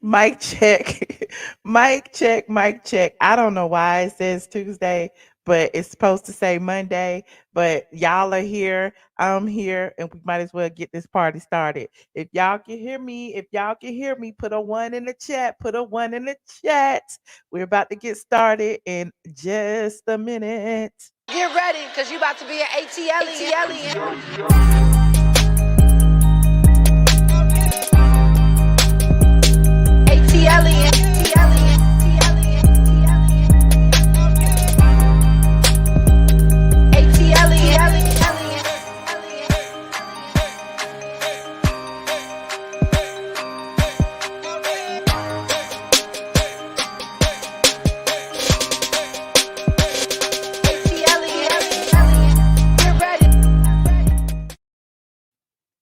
Mic check. Mic check. Mic check. I don't know why it says Tuesday, but it's supposed to say Monday. But y'all are here. I'm here, and we might as well get this party started. If y'all can hear me, put a one in the chat. Put a one in the chat. We're about to get started in just a minute. Get ready, because you about to be an ATL.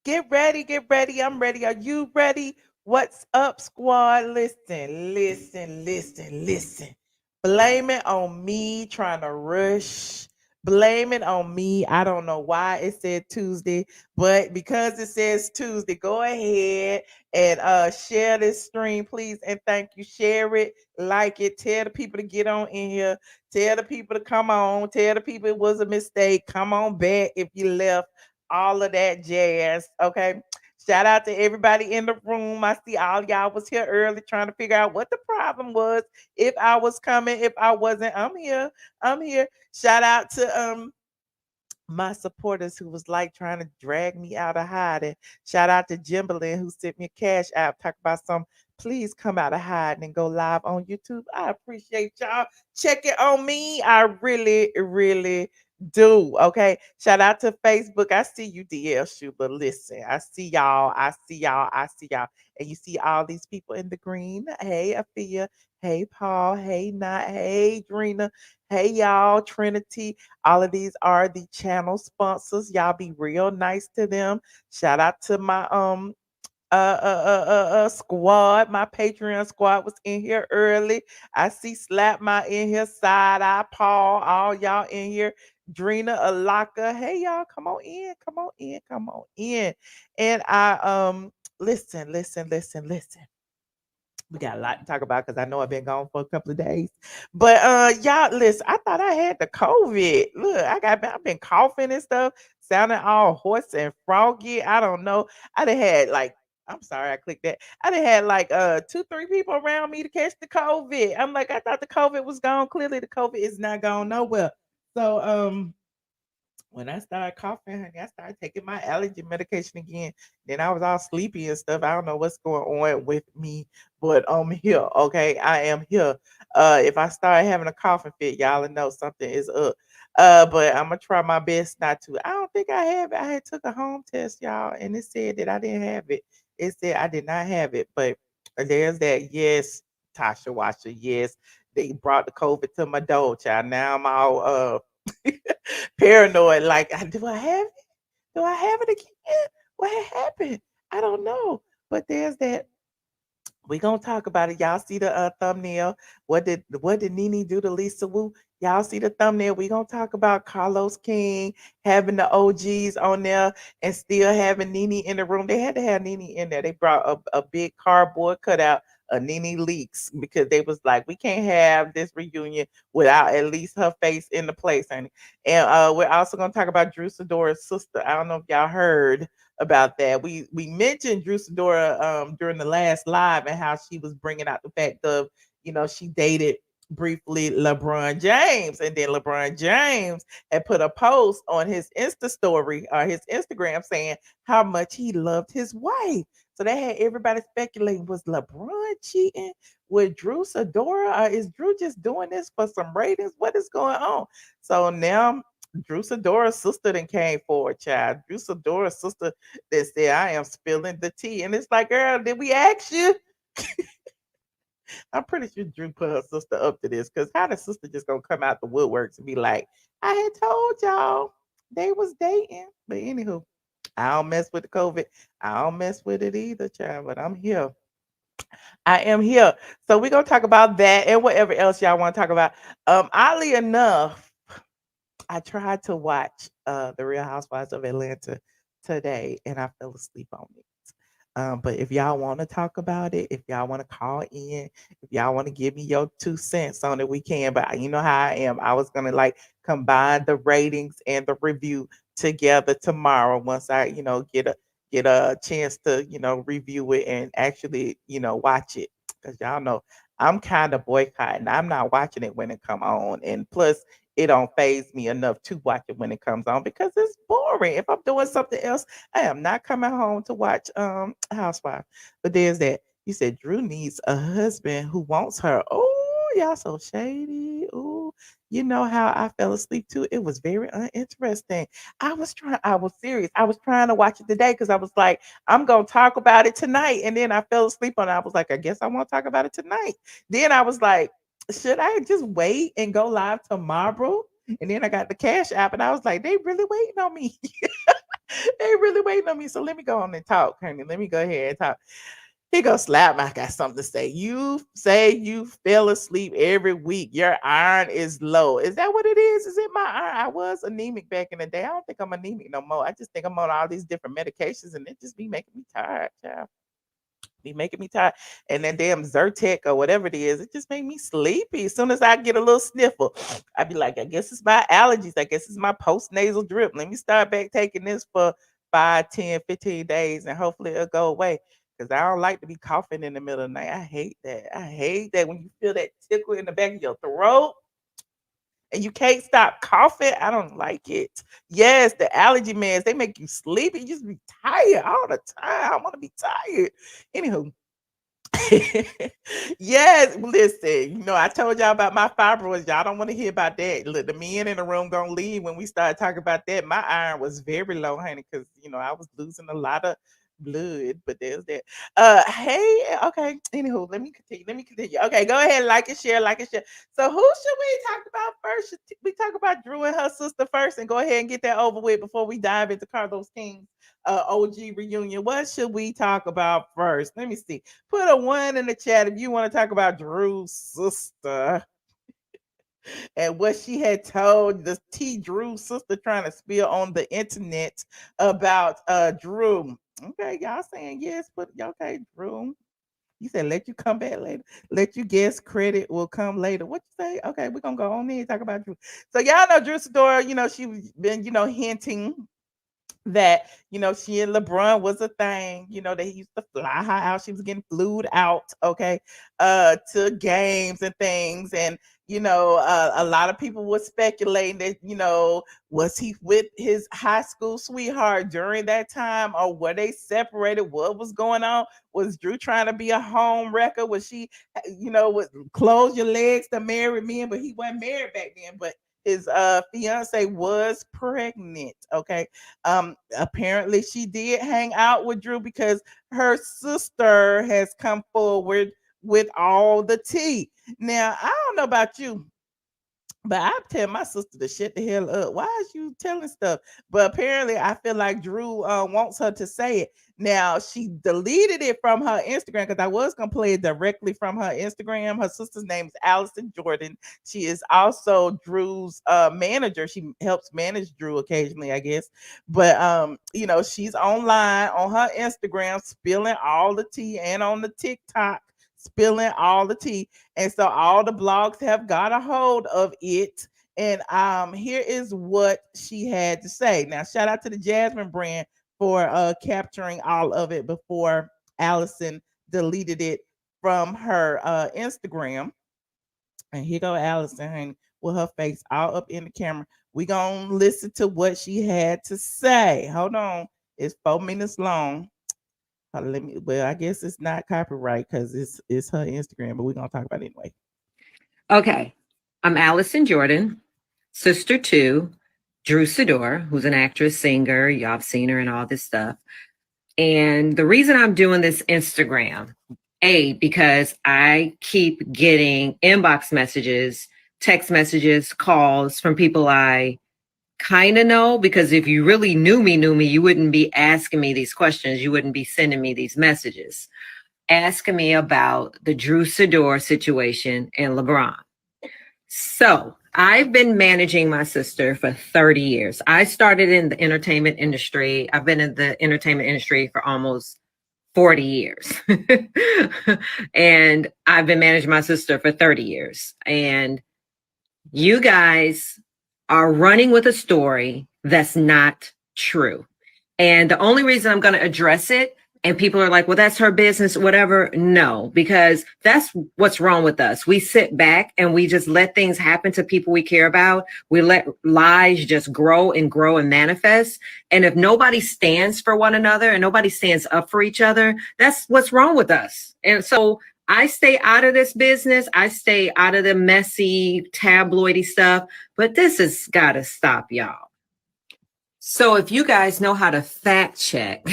Get ready, get ready. I'm ready. Are you ready? What's up, squad? Listen. Blame it on me trying to rush. Blame it on me. I don't know why it said Tuesday, but because it says Tuesday, go ahead and share this stream, please. And thank you. Share it, like it, tell the people to get on in here, tell the people to come on, tell the people it was a mistake. Come on back if you left, all of that jazz. Okay. Shout out to everybody in the room. I see all y'all was here early trying to figure out what the problem was. If I was coming, if I wasn't, I'm here. I'm here. Shout out to my supporters who was like trying to drag me out of hiding. Shout out to Jimberlin who sent me a cash app talk about some. Please come out of hiding and go live on YouTube. I appreciate y'all. Check it on me. I really do. Okay. Shout out to Facebook. I see you, DL Schuber. Listen, I see y'all. I see y'all. I see y'all. And you see all these people in the green. Hey, Afia. Hey, Paul. Hey, Not. Hey, Drina. Hey, y'all. Trinity. All of these are the channel sponsors. Y'all be real nice to them. Shout out to my squad. My Patreon squad was in here early. I see Slap My in here, Side Eye Paul, all y'all in here. Drina Alaka. Hey y'all, come on in, come on in, come on in. And I listen. We got a lot to talk about because I know I've been gone for a couple of days. But y'all listen, I thought I had the COVID. Look, I've been coughing and stuff, sounding all hoarse and froggy. I don't know. I done had like I'm sorry, I clicked that. I done had like two, three people around me to catch the COVID. I'm like, I thought the COVID was gone. Clearly the COVID is not gone nowhere. So when I started coughing, honey, I started taking my allergy medication again. Then I was all sleepy and stuff. I don't know what's going on with me, but I'm here. Okay, I am here. If I start having a coughing fit, y'all will know something is up. But I'm gonna try my best not to. I don't think I have it. I had took a home test, y'all, and it said that I didn't have it. It said I did not have it, but there's that. Yes, Tasha Washer. Yes, they brought the COVID to my door, child. Now I'm all paranoid. Like, do I have it? Do I have it again? What happened? I don't know. But there's that. We gonna talk about it. Y'all see the thumbnail. What did NENE do to Lisa Wu? Y'all see the thumbnail. We gonna talk about Carlos King having the OGs on there and still having NENE in the room. They had to have NENE in there. They brought a big cardboard cutout of NENE Leakes because they was like, we can't have this reunion without at least her face in the place, honey. And we're also gonna talk about Drew Sidora's sister. I don't know if y'all heard about that. We mentioned Drew Sidora during the last live and how she was bringing out the fact of, she dated briefly LeBron James, and then LeBron James had put a post on his Insta story or his Instagram saying how much he loved his wife. So they had everybody speculating, was LeBron cheating with Drew Sidora, or is Drew just doing this for some ratings? What is going on? So now Drew Sidora's sister then came forward, child. Drew Sidora's sister that said, I am spilling the tea. And it's like, girl, did we ask you? I'm pretty sure Drew put her sister up to this, because how the sister just gonna come out the woodworks and be like, I had told y'all they was dating. But anywho, I don't mess with the COVID. I don't mess with it either, child. But I'm here. I am here. So we're gonna talk about that and whatever else y'all want to talk about. Oddly enough, I tried to watch The Real Housewives of Atlanta today and I fell asleep on it. But if y'all want to talk about it, if y'all want to call in, if y'all want to give me your 2 cents on it, we can. But you know how I am. I was gonna like combine the ratings and the review together tomorrow once I, get a chance to, review it and actually, watch it. Cause y'all know I'm kind of boycotting. I'm not watching it when it come on. And plus it don't phase me enough to watch it when it comes on because it's boring. If I'm doing something else, I am not coming home to watch Housewives. But there's that. You said Drew needs a husband who wants her. Oh, y'all so shady. Oh, you know how I fell asleep too. It was very uninteresting. I was serious. I was trying to watch it today because I was like, I'm gonna talk about it tonight. And then I fell asleep on it. I was like, I guess I won't talk about it tonight. Then I was like, should I just wait and go live tomorrow? And then I got the Cash App and I was like, they really waiting on me. They really waiting on me. So let me go on and talk, honey. Let me go ahead and talk. He go slap me. I got something to say. You say you fell asleep every week. Your iron is low. Is that what it is? Is it my iron? I was anemic back in the day. I don't think I'm anemic no more. I just think I'm on all these different medications and it just be making me tired, child. Be making me tired. And that damn Zyrtec or whatever it is, it just made me sleepy. As soon as I get a little sniffle, I'd be like, I guess it's my allergies. I guess it's my post nasal drip. Let me start back taking this for 5, 10, 15 days and hopefully it'll go away. Because I don't like to be coughing in the middle of the night. I hate that. I hate that when you feel that tickle in the back of your throat and you can't stop coughing. I don't like it. Yes, the allergy meds, they make you sleepy. You just be tired all the time. I want to be tired. Anywho, yes, listen, I told y'all about my fibroids. Y'all don't want to hear about that. Look, the men in the room gonna leave when we start talking about that. My iron was very low, honey, because I was losing a lot of blood, but there's that. Hey, okay. Anywho, let me continue. Let me continue. Okay, go ahead, like and share, like and share. So who should we talk about first? Should we talk about Drew and her sister first and go ahead and get that over with before we dive into Carlos King OG reunion? What should we talk about first? Let me see. Put a 1 in the chat if you want to talk about Drew's sister and what she had told the T Drew sister trying to spill on the internet about Drew. Okay, y'all saying yes, but okay, Drew. You said let you come back later. Let you guess credit will come later. What you say? Okay, we're gonna go on in and talk about Drew. So y'all know Drew Sidora, she's been, hinting that she and LeBron was a thing. They used to fly her out. She was getting flued out, okay, to games and things. And a lot of people were speculating that was he with his high school sweetheart during that time, or were they separated? What was going on? Was Drew trying to be a home wrecker? Was she, would close your legs to marry men? But he wasn't married back then. But his fiance was pregnant, okay. Apparently she did hang out with Drew because her sister has come forward with all the tea. Now, I don't know about you, but I tell my sister to shut the hell up. Why is you telling stuff? But apparently, I feel like Drew wants her to say it. Now, she deleted it from her Instagram because I was going to play it directly from her Instagram. Her sister's name is Allison Jordan. She is also Drew's manager. She helps manage Drew occasionally, I guess. But, she's online on her Instagram spilling all the tea and on the TikTok spilling all the tea. And so all the blogs have got a hold of it. And here is what she had to say. Now, shout out to the Jasmine brand for capturing all of it before Allison deleted it from her Instagram. And here go Allison, honey, with her face all up in the camera. We gonna listen to what she had to say. Hold on, it's 4 minutes long. Well, I guess it's not copyright because it's her Instagram, but we're gonna talk about it anyway. Okay. I'm Allison Jordan, sister to Drew Sidora, who's an actress, singer. Y'all have seen her and all this stuff. And the reason I'm doing this Instagram, because I keep getting inbox messages, text messages, calls from people I kind of know, because if you really knew me, you wouldn't be asking me these questions. You wouldn't be sending me these messages, asking me about the Drew Sidora situation and LeBron. So I've been managing my sister for 30 years. I started in the entertainment industry. I've been in the entertainment industry for almost 40 years. And I've been managing my sister for 30 years. And you guys are running with a story that's not true. And the only reason I'm going to address it, and people are like, well, that's her business, whatever. No, because that's what's wrong with us. We sit back and we just let things happen to people we care about. We let lies just grow and manifest. And if nobody stands for one another and nobody stands up for each other, that's what's wrong with us. And so I stay out of this business. I stay out of the messy, tabloidy stuff. But this has got to stop, y'all. So if you guys know how to fact check,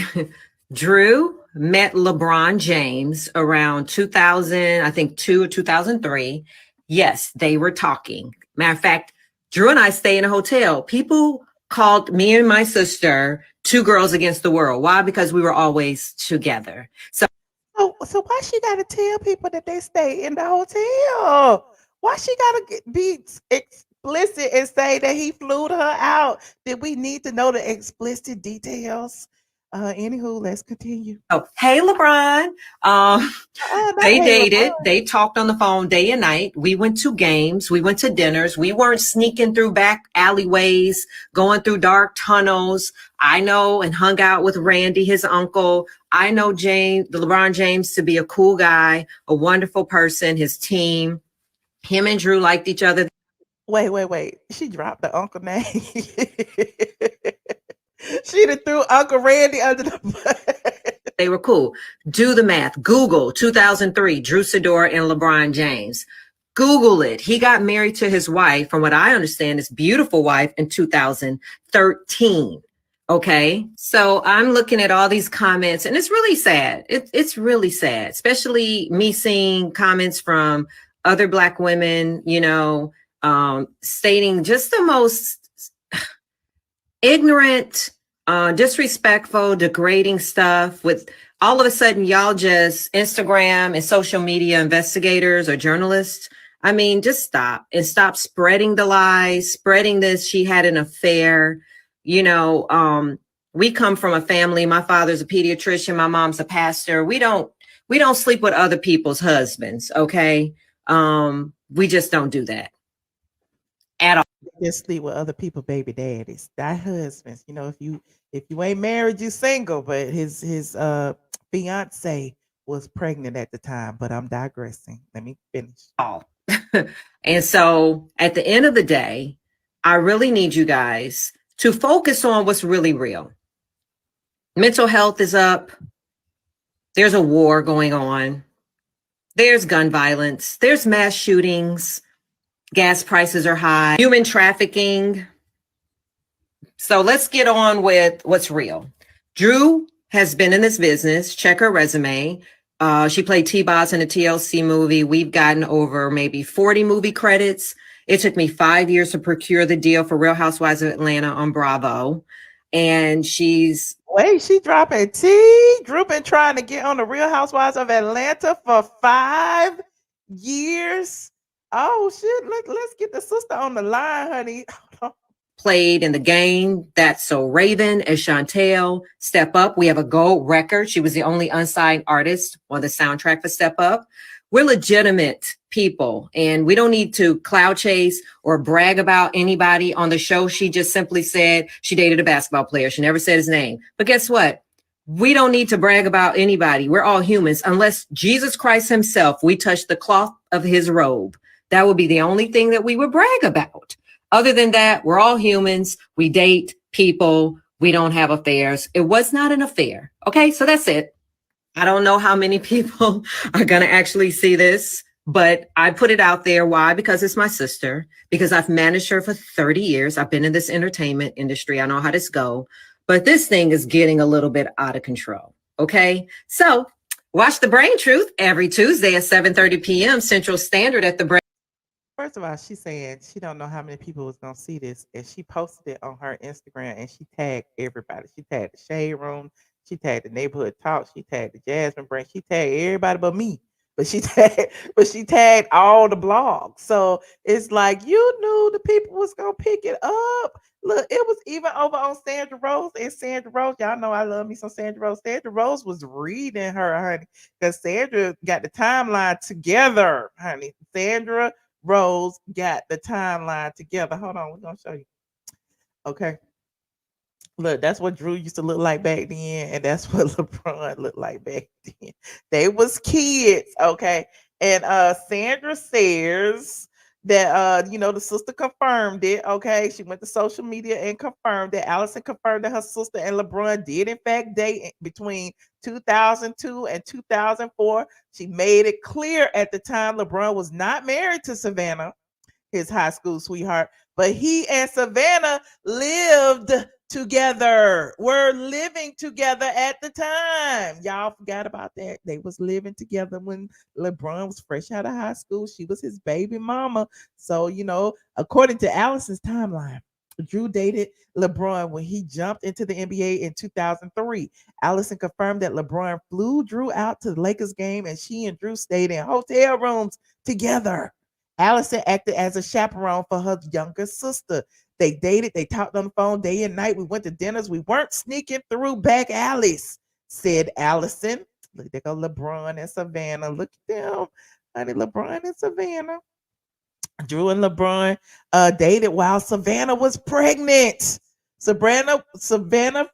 Drew met LeBron James around 2000, I think 2 or 2003. Yes, they were talking. Matter of fact, Drew and I stay in a hotel. People called me and my sister two girls against the world. Why? Because we were always together. So why she gotta tell people that they stay in the hotel? Why she gotta be explicit and say that he flew her out? Did we need to know the explicit details? Anywho, let's continue. Oh, hey, LeBron. They dated. They talked on the phone day and night. We went to games. We went to dinners. We weren't sneaking through back alleyways, going through dark tunnels. I know and hung out with Randy, his uncle. I know LeBron James to be a cool guy, a wonderful person, his team. Him and Drew liked each other. Wait. She dropped the uncle name. She done threw Uncle Randy under the bus. They were cool. Do the math. Google 2003, Drew Sidora and LeBron James. Google it. He got married to his wife, from what I understand, his beautiful wife, in 2013. Okay. So I'm looking at all these comments and it's really sad. It's really sad, especially me seeing comments from other Black women, stating just the most ignorant, disrespectful, degrading stuff. With all of a sudden, y'all just Instagram and social media investigators or journalists. I mean, just stop and stop spreading the lies, spreading this. She had an affair. We come from a family. My father's a pediatrician. My mom's a pastor. We don't sleep with other people's husbands. Okay. We just don't do that at all. Just sleep with other people, baby daddies, not husbands. If you ain't married, you single. But his fiance was pregnant at the time. But I'm digressing. Let me finish. And so at the end of the day, I really need you guys to focus on what's really real. Mental health is up. There's a war going on. There's gun violence. There's mass shootings. Gas prices are high. Human trafficking. So let's get on with what's real. Drew has been in this business. Check her resume. She played T-Boz in a TLC movie. We've gotten over maybe 40 movie credits. It took me 5 years to procure the deal for Real Housewives of Atlanta on Bravo. And she dropping T. Drew been trying to get on the Real Housewives of Atlanta for 5 years. Oh shit! Let's get the sister on the line, honey. Played in the game That's So Raven as CHATEAU. Step Up. We have a gold record. She was the only unsigned artist on the soundtrack for Step Up. We're legitimate people, and we don't need to cloud chase or brag about anybody on the show. She just simply said she dated a basketball player. She never said his name. But guess what? We don't need to brag about anybody. We're all humans. Unless Jesus Christ himself, we touch the cloth of his robe. That would be the only thing that we would brag about. Other than that, we're all humans. We date people. We don't have affairs. It was not an affair. Okay, so that's it. I don't know how many people are going to actually see this, but I put it out there. Why? Because it's my sister, because I've managed her for 30 years. I've been in this entertainment industry. I know how this goes, but this thing is getting a little bit out of control. Okay, so watch The Brain Truth every Tuesday at 7:30 p.m. Central Standard at the Brain. First of all, she's saying she don't know how many people was gonna see this, and she posted it on her Instagram, and she tagged everybody. She tagged the Shade Room, she tagged the Neighborhood Talk, she tagged the Jasmine Brand, she tagged everybody but me. but she tagged all the blogs. So it's like you knew the people was gonna pick it up. Look, it was even over on Sandra Rose, and Sandra Rose, y'all know I love me some Sandra Rose. Sandra Rose was reading her, honey, because Sandra got the timeline together, honey. Sandra Rose got the timeline together. Hold on, we're gonna show you. Okay. Look, that's what Drew used to look like back then, and that's what LeBron looked like back then. They was kids, okay. And Sandra says that the sister confirmed it, okay. She went to social media and confirmed that Allison confirmed that her sister and LeBron did in fact date between 2002 and 2004. She made it clear at the time LeBron was not married to Savannah, his high school sweetheart, but he and Savannah lived together. Were living together at the time. Y'all forgot about that. They was living together when LeBron was fresh out of high school. She was his baby mama. So, according to Allison's timeline, Drew dated LeBron when he jumped into the NBA in 2003. Allison confirmed that LeBron flew Drew out to the Lakers game and she and Drew stayed in hotel rooms together. Allison acted as a chaperone for her younger sister. They dated, they talked on the phone day and night. We went to dinners. We weren't sneaking through back alleys, said Allison. Look, there go LeBron and Savannah. Look at them. Honey, LeBron and Savannah. Drew and LeBron dated while Savannah was pregnant. Savannah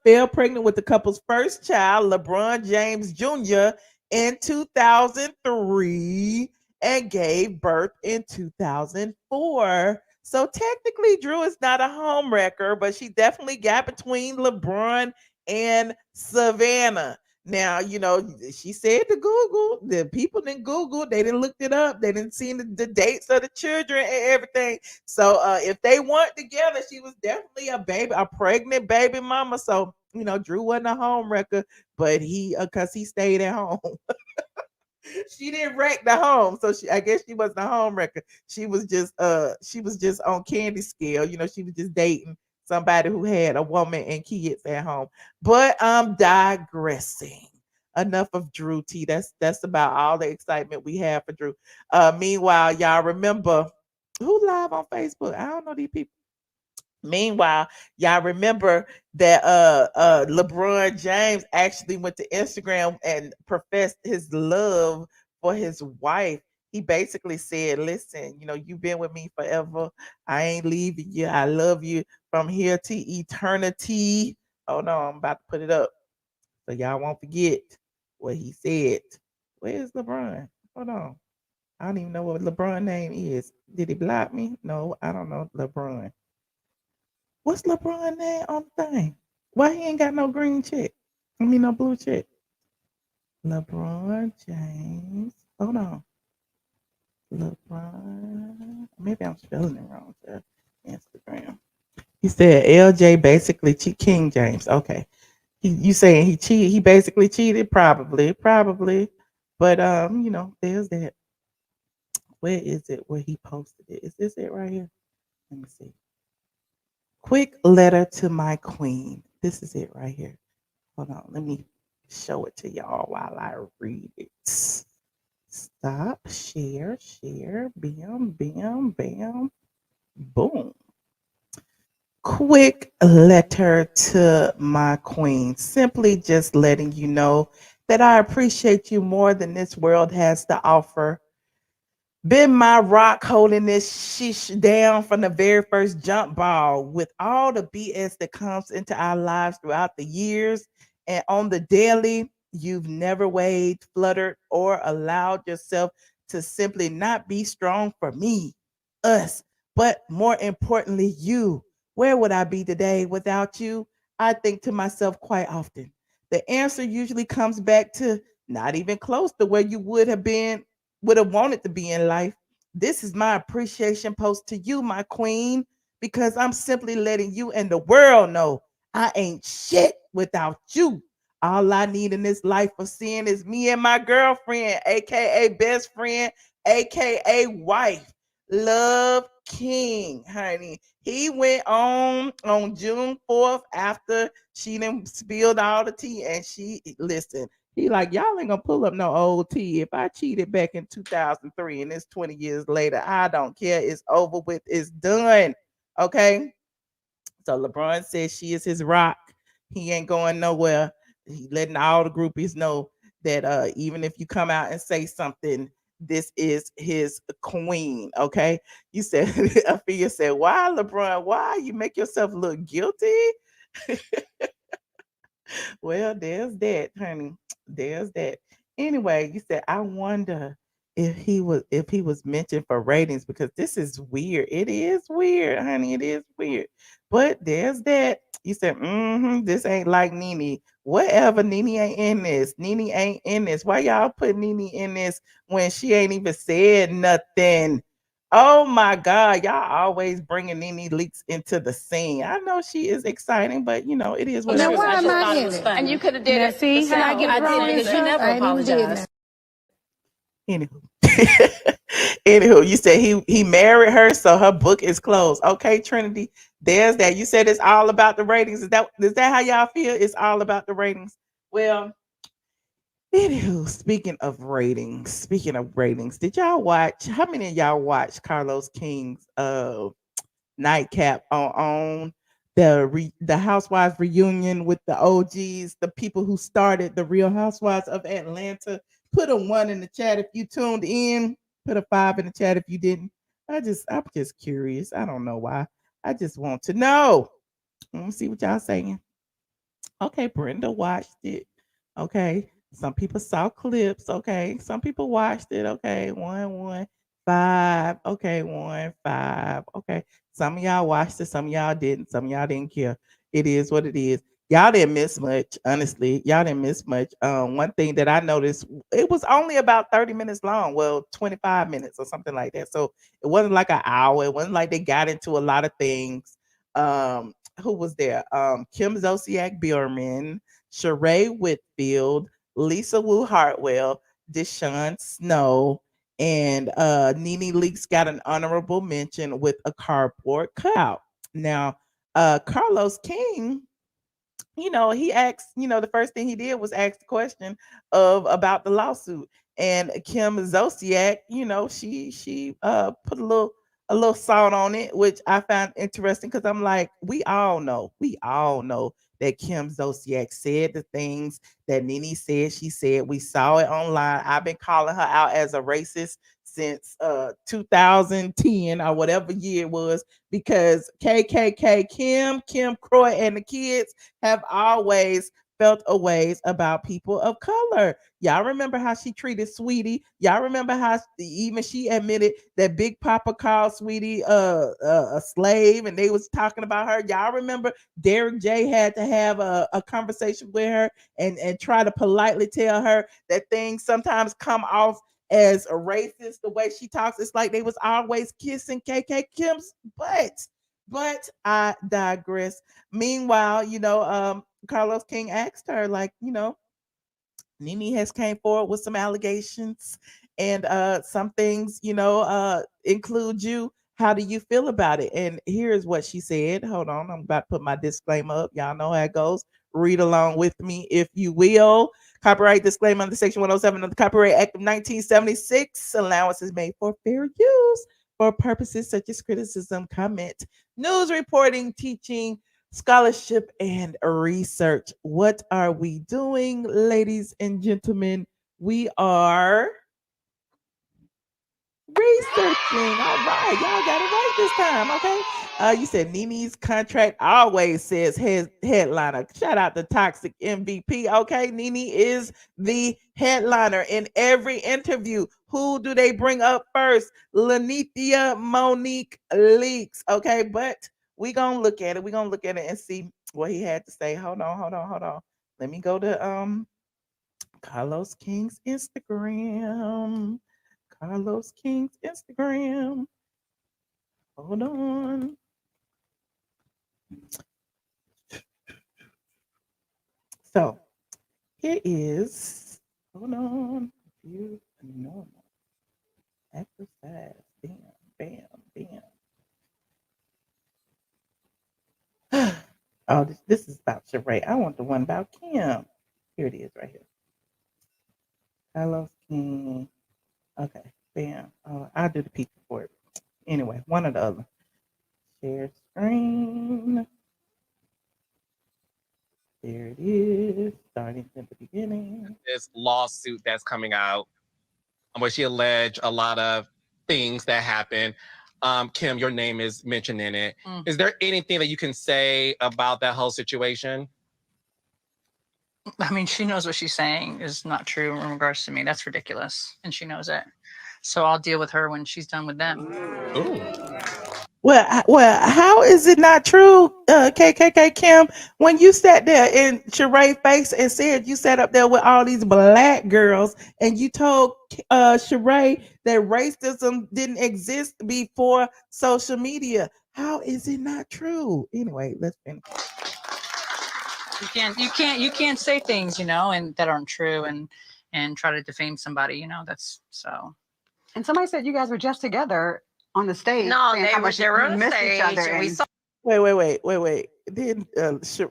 fell pregnant with the couple's first child, LeBron James Jr., in 2003 and gave birth in 2004. So technically, Drew is not a homewrecker, but she definitely got between LeBron and Savannah. Now, she said to Google, the people didn't Google, they didn't look it up, they didn't see the dates of the children and everything. So if they weren't together, she was definitely a pregnant baby mama. So, Drew wasn't a home wrecker, but cause he stayed at home. She didn't wreck the home, so I guess she wasn't a home wrecker. She was just on candy scale. She was just dating somebody who had a woman and kids at home. But I'm digressing. Enough of Drew T. That's about all the excitement we have for Drew. Meanwhile, y'all remember who live on Facebook? I don't know these people. Meanwhile, y'all remember that LeBron James actually went to Instagram and professed his love for his wife. He basically said, "Listen, you've been with me forever. I ain't leaving you. I love you from here to eternity." Oh no, I'm about to put it up so y'all won't forget what he said. Where's LeBron? Hold on. I don't even know what LeBron name is. Did he block me? No, I don't know LeBron. What's LeBron name on the thing? Why he ain't got no green check? I mean, no blue check. LeBron James. Hold on. LeBron. Maybe I'm spelling it wrong. To Instagram. He said LJ basically King James. Okay. You saying he cheated? He basically cheated? Probably. But there's that. Where is it? Where he posted it? Is this it right here? Let me see. Quick letter to my queen. This is it right here. Hold on. Let me show it to y'all while I read it. Stop, share, bam, bam, bam, boom. Quick letter to my queen. Simply just letting you know that I appreciate you more than this world has to offer. Been my rock holding this sheesh down from the very first jump ball with all the BS that comes into our lives throughout the years. And on the daily, you've never waved, fluttered, or allowed yourself to simply not be strong for me, us, but more importantly, you. Where would I be today without you? I think to myself quite often. The answer usually comes back to not even close to where you would have wanted to be in life. This is my appreciation post to you, my queen, because I'm simply letting you and the world know I ain't shit without you. All I need in this life for seeing is me and my girlfriend, aka best friend, aka wife. Love King, honey. He went on June 4th after she done spilled all the tea, and she listen. He like, y'all ain't gonna pull up no old tea. If I cheated back in 2003 and it's 20 years later, I don't care. It's over with. It's done. Okay. So LeBron says she is his rock. He ain't going nowhere. He letting all the groupies know that even if you come out and say something, this is his queen. Okay. You said Afia said, why LeBron? Why you make yourself look guilty? Well, there's that, honey. There's that. Anyway, you said I wonder if he was mentioned for ratings because this is weird. It is weird, honey. It is weird. But there's that. You said, this ain't like NENE. Whatever, NENE ain't in this. NENE ain't in this. Why y'all put NENE in this when she ain't even said nothing? Oh my God, y'all always bringing NENE Leakes into the scene. I know she is exciting, but you know, it is what Now it is. why am I in it? And you could have did Now, it. see how I get wrong and because you stuff? never I ain't even did apologized. Anywho. Anywho, you said he married her, so her book is closed. Okay, Trinity. There's that. You said it's all about the ratings. Is that how y'all feel? It's all about the ratings. Well, anywho, speaking of ratings, did y'all watch? How many of y'all watched Carlos King's Nightcap on the Housewives reunion with the OGs, the people who started the Real Housewives of Atlanta? Put a 1 in the chat if you tuned in. Put a 5 in the chat if you didn't. I'm just curious. I don't know why. I just want to know. Let me see what y'all saying. Okay, Brenda watched it. Okay. Some people saw clips. Okay. Some people watched it. Okay. 1, 1, 5. Okay. 1, 5. Okay. Some of y'all watched it. Some of y'all didn't. Some of y'all didn't care. It is what it is. Y'all didn't miss much. Honestly, y'all didn't miss much. One thing that I noticed, it was only about 30 minutes long. Well, 25 minutes or something like that. So it wasn't like an hour. It wasn't like they got into a lot of things. Who was there? Kim Zolciak Bierman, Sheree Whitfield, Lisa Wu Hartwell, Deshaun Snow, and NENE Leakes got an honorable mention with a cardboard cutout. Now, Carlos King, he asked, the first thing he did was ask the question of about the lawsuit. And Kim Zolciak, she put a little salt on it, which I found interesting because I'm like, we all know that Kim Zolciak said the things that NENE said she said. We saw it online. I've been calling her out as a racist since 2010 or whatever year it was, because KKK Kim Croy and the kids have always felt a ways about people of color. Y'all remember how she treated Sweetie? Y'all remember how even she admitted that Big Papa called Sweetie a slave, and they was talking about her. Y'all remember Derek J had to have a conversation with her and try to politely tell her that things sometimes come off as a racist the way she talks. It's like they was always kissing KK Kim's butt. But I digress. Meanwhile, Carlos King asked her, like, NENE has came forward with some allegations, and some things, include you. How do you feel about it? And here's what she said. Hold on, I'm about to put my disclaimer up. Y'all know how it goes. Read along with me if you will. Copyright disclaimer under Section 107 of the Copyright Act of 1976. Allowance is made for fair use for purposes such as criticism, comment, news reporting, teaching, scholarship, and research. What are we doing, ladies and gentlemen? We are researching. All right, y'all got it right this time. Okay. You said NENE's contract always says headliner. Shout out to Toxic MVP. Okay, NENE is the headliner in every interview. Who do they bring up first? Lanithia Monique Leakes. Okay, but we gonna look at it. We gonna look at it and see what he had to say. Hold on. Let me go to Carlos King's Instagram. Carlos King's Instagram. Hold on. So here is. Hold on. You normal exercise. Damn. Bam, bam. Oh, this is about Sheree. I want the one about Kim. Here it is right here. Carlos King. Okay, bam. Oh, I'll do the picture for it. Anyway, one or the other. Share screen. There it is. Starting at the beginning. This lawsuit that's coming out, where she alleged a lot of things that happened. Kim, your name is mentioned in it. Is there anything that you can say about that whole situation? I mean, she knows what she's saying is not true in regards to me. That's ridiculous. And she knows it. So I'll deal with her when she's done with them. Ooh. Well, how is it not true, KKK Kim, when you sat there in Sheree's face and said you sat up there with all these black girls and you told Sheree that racism didn't exist before social media? How is it not true? Anyway, let's finish. You can't say things, and that aren't true and try to defame somebody, that's so. And somebody said you guys were just together on the stage. No, saying they how were much they were you on the missed each stage, other and we and- saw. Wait. Then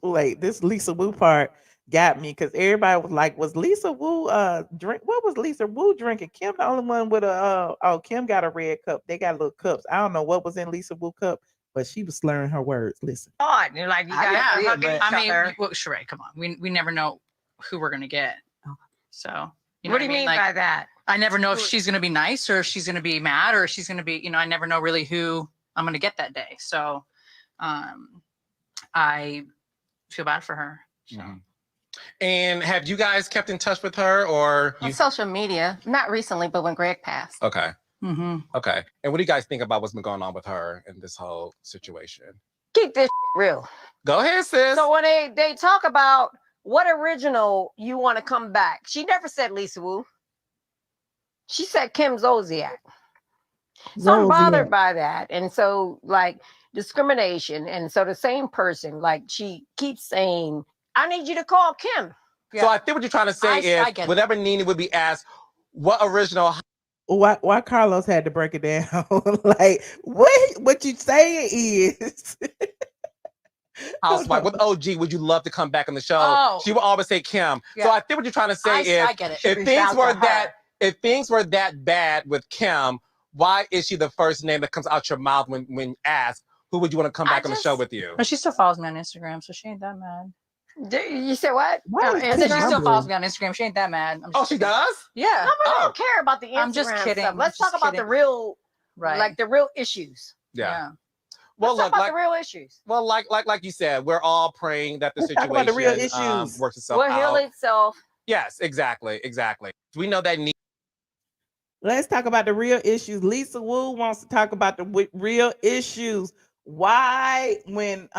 wait, this Lisa Wu part got me because everybody was like, "Was Lisa Wu drink? What was Lisa Wu drinking?" Kim the only one with a Kim got a red cup. They got little cups. I don't know what was in Lisa Wu cup, but she was slurring her words. Listen, God, you're like you I guys didn't are see it, hugging but- each I mean, other. well, Sheree, come on. We never know who we're gonna get. So What do you mean by that? I never know if she's gonna be nice or if she's gonna be mad or if she's gonna be, I never know really who I'm gonna get that day. So I feel bad for her. So. And have you guys kept in touch with her or? On social media, not recently, but when Greg passed. Okay. Mm-hmm. Okay. And what do you guys think about what's been going on with her in this whole situation? Keep this real. Go ahead, sis. So when they talk about what original you want to come back, she never said Lisa Wu. She said Kim Zolciak. So I'm bothered by that. And so like discrimination. And so the same person, like she keeps saying, I need you to call Kim. So I think what you're trying to say I is get it. whenever NENE would be asked, what original why Carlos had to break it down? Like what you saying is. housewife with OG would you love to come back on the show? Oh. She would always say Kim. Yeah. So I think what you're trying to say is I get it. if things were that bad with Kim, why is she the first name that comes out your mouth when asked who would you want to come back on the show with you? But she still follows me on Instagram, so she ain't that mad. You said what? I said she still follows me on Instagram. She ain't that mad. Oh, she does? Yeah. No, but I don't care about the Instagram I'm just kidding. stuff. Let's I'm just talk about the kidding. real, Right. like the real issues. Yeah. Well, Let's talk look, about like, the real issues. well, like you said, we're all praying that the Let's talk situation about the real issues. works itself Will heal out. itself. Yes, exactly. We know that Let's talk about the real issues. Lisa Wu wants to talk about the real issues. Why, when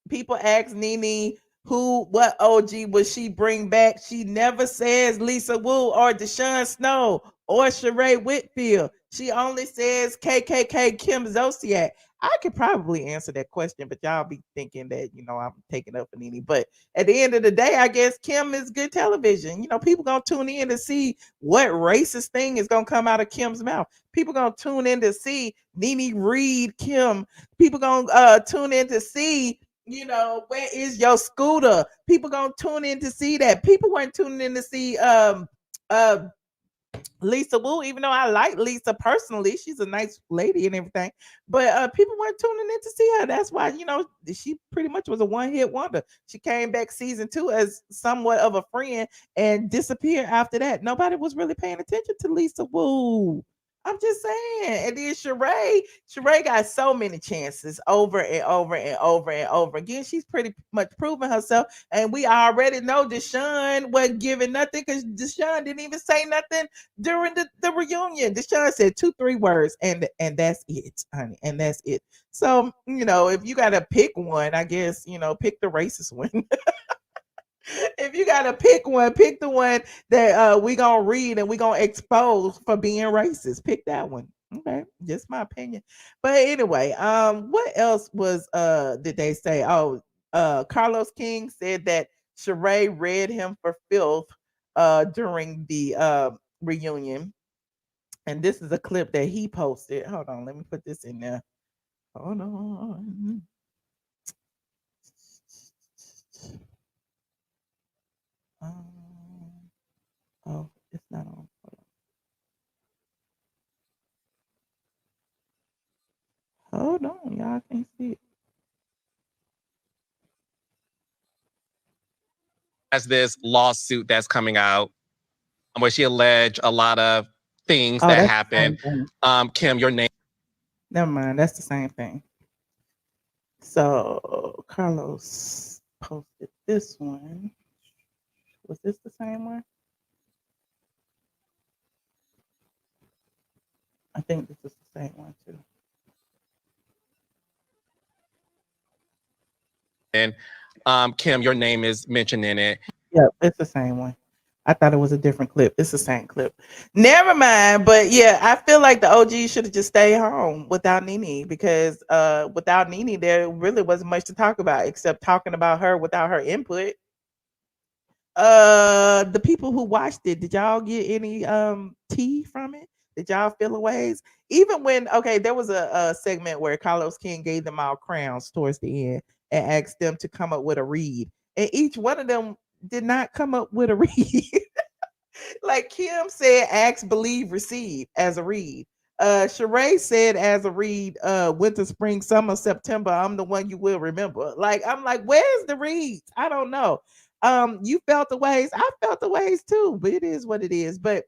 people ask NENE what OG would she bring back, she never says Lisa Wu or Deshaun Snow or Sheree Whitfield. She only says KKK Kim Zolciak. I could probably answer that question, but y'all be thinking that, I'm taking up for NENE. But at the end of the day, I guess Kim is good television. People gonna tune in to see what racist thing is gonna come out of Kim's mouth. People gonna tune in to see NENE read Kim. People gonna tune in to see, where is your scooter? People gonna tune in to see that. People weren't tuning in to see Lisa Wu, even though I like Lisa personally, she's a nice lady and everything, but people weren't tuning in to see her. That's why, she pretty much was a one-hit wonder. She came back season 2 as somewhat of a friend and disappeared after that. Nobody was really paying attention to Lisa Wu. I'm just saying. And then Sheree got so many chances over and over and over and over again. She's pretty much proven herself. And we already know Deshaun wasn't giving nothing because Deshaun didn't even say nothing during the reunion. Deshaun said 2-3 words and that's it, honey. And that's it. So, if you got to pick one, I guess, pick the racist one. If you gotta pick one, pick the one that we gonna read and we gonna expose for being racist. Pick that one. Okay, just my opinion. But anyway, what else was did they say? Oh, Carlos King said that Sheree read him for filth during the reunion. And this is a clip that he posted. Hold on, let me put this in there. Hold on. Oh, it's not on. Hold on, y'all can't see it. As this lawsuit that's coming out, where she alleged a lot of things Oh, that that's the happened. same thing. Kim, your name. Never mind, that's the same thing. So Carlos posted this one. Was this the same one? I think this is the same one too. And Kim, your name is mentioned in it. Yeah, it's the same one. I thought it was a different clip. It's the same clip. Never mind. But yeah, I feel like the OG should have just stayed home without NENE because without NENE, there really wasn't much to talk about except talking about her without her input. The people who watched it, did y'all get any tea from it? Did y'all feel a ways? Even when there was a segment where Carlos King gave them all crowns towards the end and asked them to come up with a read, and each one of them did not come up with a read. Like Kim said, ask, believe, receive as a read. Sheree said as a read, winter, spring, summer, September, I'm the one you will remember. Like, I'm like, where's the reads? I don't know. You felt the ways, I felt the ways too, but it is what it is. But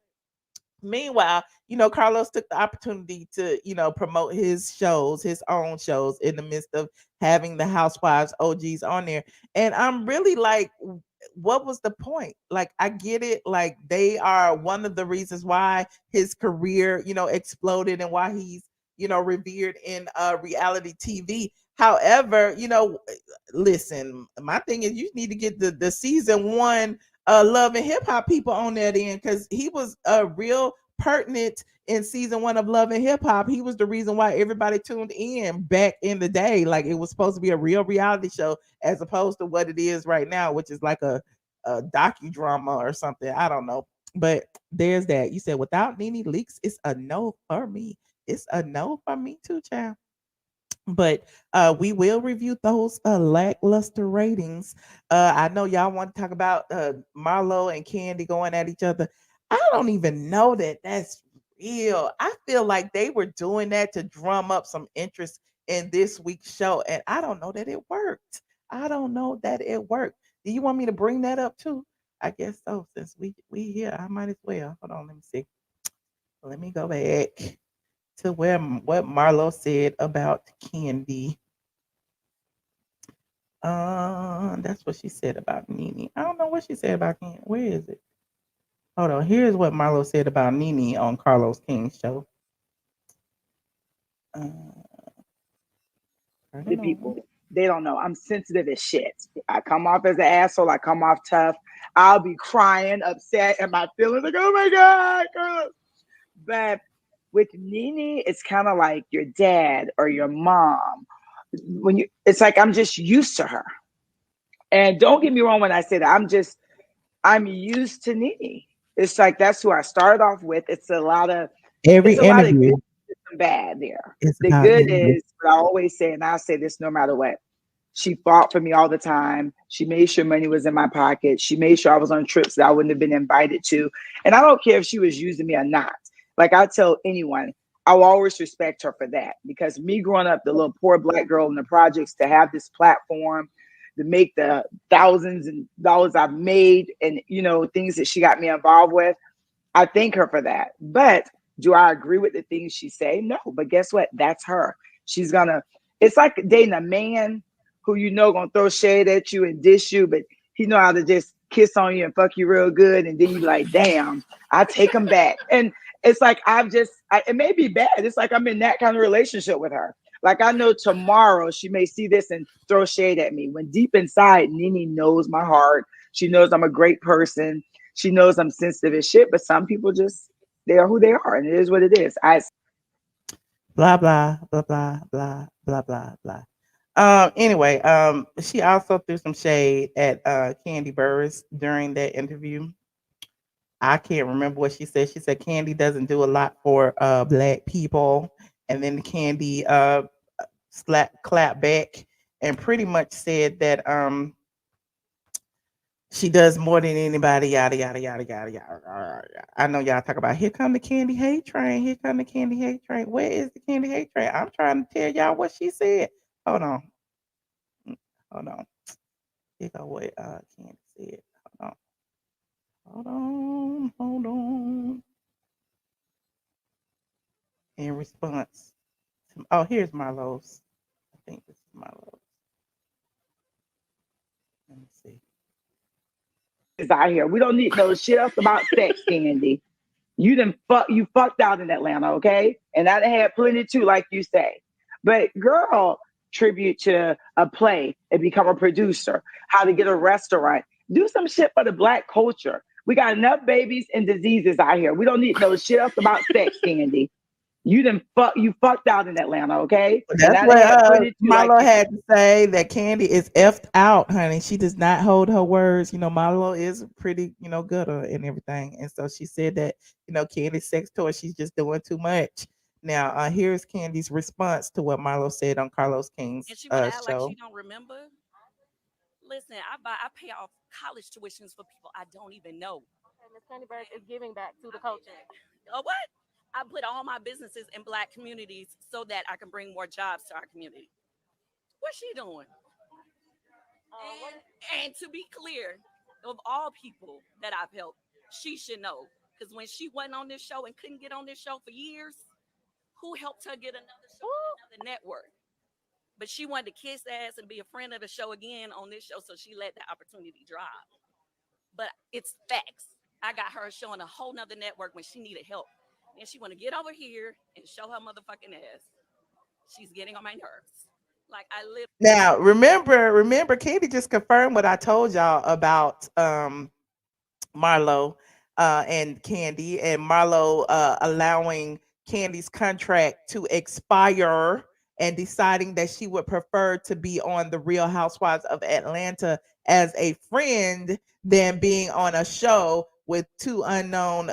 meanwhile, Carlos took the opportunity to, promote his shows, his own shows, in the midst of having the Housewives OGs on there. And I'm really like, what was the point? Like, I get it. Like, they are one of the reasons why his career, exploded and why he's, revered in reality TV. However, listen, my thing is you need to get the season one Love and Hip Hop people on that end because he was real pertinent in season one of Love and Hip Hop. He was the reason why everybody tuned in back in the day. Like, it was supposed to be a real reality show as opposed to what it is right now, which is like a docudrama or something. I don't know. But there's that. You said without NENE Leakes, it's a no for me. It's a no for me too, child. But we will review those lackluster ratings. I know y'all want to talk about Marlo and Kandi going at each other. I don't even know that that's real. I feel like they were doing that to drum up some interest in this week's show, and I don't know that it worked. I don't know that it worked. Do you want me to bring that up too? I guess so. Since we here, I might as well. Hold on, let me see. Let me go back to where what Marlo said about Kandi. That's what she said about NENE. I don't know what she said about Kandi. Where is it? Hold on. Here's what Marlo said about NENE on Carlos King's show. The people, they don't know. I'm sensitive as shit. I come off as an asshole. I come off tough. I'll be crying, upset, and my feelings like, oh my God, Carlos. But with NENE, it's kind of like your dad or your mom. It's like I'm just used to her. And don't get me wrong when I say that. I'm used to NENE. It's like that's who I started off with. It's a lot of every interview. Good and bad there. It's the good NENE. Is what I always say, and I'll say this no matter what. She fought for me all the time. She made sure money was in my pocket. She made sure I was on trips that I wouldn't have been invited to. And I don't care if she was using me or not. Like I tell anyone, I'll always respect her for that. Because me growing up, the little poor Black girl in the projects, to have this platform, to make the thousands and dollars I've made and, things that she got me involved with, I thank her for that. But do I agree with the things she say? No. But guess what? That's her. It's like dating a man who gonna throw shade at you and dish you, but he know how to just kiss on you and fuck you real good, and then you like, damn, I take him back. And it's like it may be bad. It's like I'm in that kind of relationship with her. Like I know tomorrow she may see this and throw shade at me. When deep inside, NENE knows my heart. She knows I'm a great person. She knows I'm sensitive as shit. But some people they are who they are, and it is what it is. Blah blah blah blah blah blah blah blah. Anyway, she also threw some shade at Kandi Burruss during that interview. I can't remember what she said. She said Kandi doesn't do a lot for black people, and then Kandi clap back and pretty much said that she does more than anybody, yada yada yada yada yada. I know y'all talk about here come the Kandi hate train, here come the Kandi hate train. Where is the Kandi hate train? I'm trying to tell y'all what she said. Hold on, hold on. Here go what Kandi said. Hold on, hold on, hold on. In response to, oh, here's Marlo's. I think this is Marlo's. Let me see. Is out here. We don't need no shit else about sex, Kandi. You fucked out in Atlanta, okay? And I had plenty too, like you say. But girl, tribute to a play and become a producer, how to get a restaurant. Do some shit for the black culture. We got enough babies and diseases out here. We don't need no shit else about sex, Kandi. You fucked out in Atlanta, okay? That's And I what had plenty too, like Marlo you. had to say, that Kandi is effed out, honey. She does not hold her words. You know, Marlo is pretty, good and everything. And so she said that, Candy's sex toy, she's just doing too much. Now, here's Candy's response to what Marlo said on Carlos King's And she want to act like show. she don't remember. Listen, I pay off college tuitions for people I don't even know. Miss Candyberg is giving back to the culture. What? I put all my businesses in black communities so that I can bring more jobs to our community. What's she doing? And to be clear, of all people that I've helped, she should know. Because when she wasn't on this show and couldn't get on this show for years, who helped her get another show on another network? But she wanted to kiss ass and be a friend of the show again on this show, so she let the opportunity drop. But it's facts. I got her showing a whole nother network when she needed help. And she want to get over here and show her motherfucking ass. She's getting on my nerves. Like I live. Now, remember, Candy just confirmed what I told y'all about Marlo and Candy, and Marlo allowing Candy's contract to expire and deciding that she would prefer to be on the Real Housewives of Atlanta as a friend than being on a show with two unknown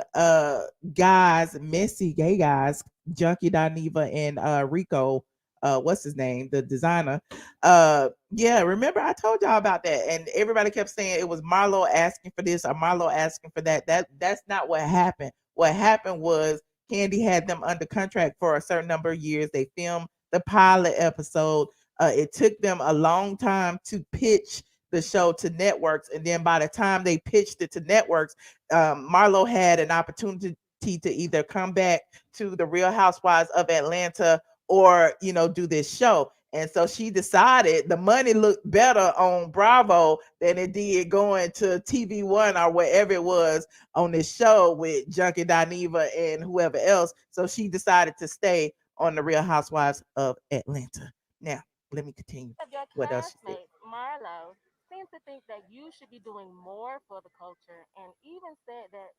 guys, messy gay guys, Junkie Dineva and Rico, what's his name, the designer. Yeah, remember I told y'all about that, and everybody kept saying it was Marlo asking for this or Marlo asking for that. That's not what happened. What happened was Candy had them under contract for a certain number of years. They filmed the pilot episode. It took them a long time to pitch the show to networks, and then by the time they pitched it to networks, Marlo had an opportunity to either come back to the Real Housewives of Atlanta or do this show. And so she decided the money looked better on Bravo than it did going to TV One or wherever it was on this show with Junkie Dineva and whoever else. So she decided to stay on the Real Housewives of Atlanta. Now, let me continue. Of your What else she said? classmates, Marlo, seems to think that you should be doing more for the culture and even said that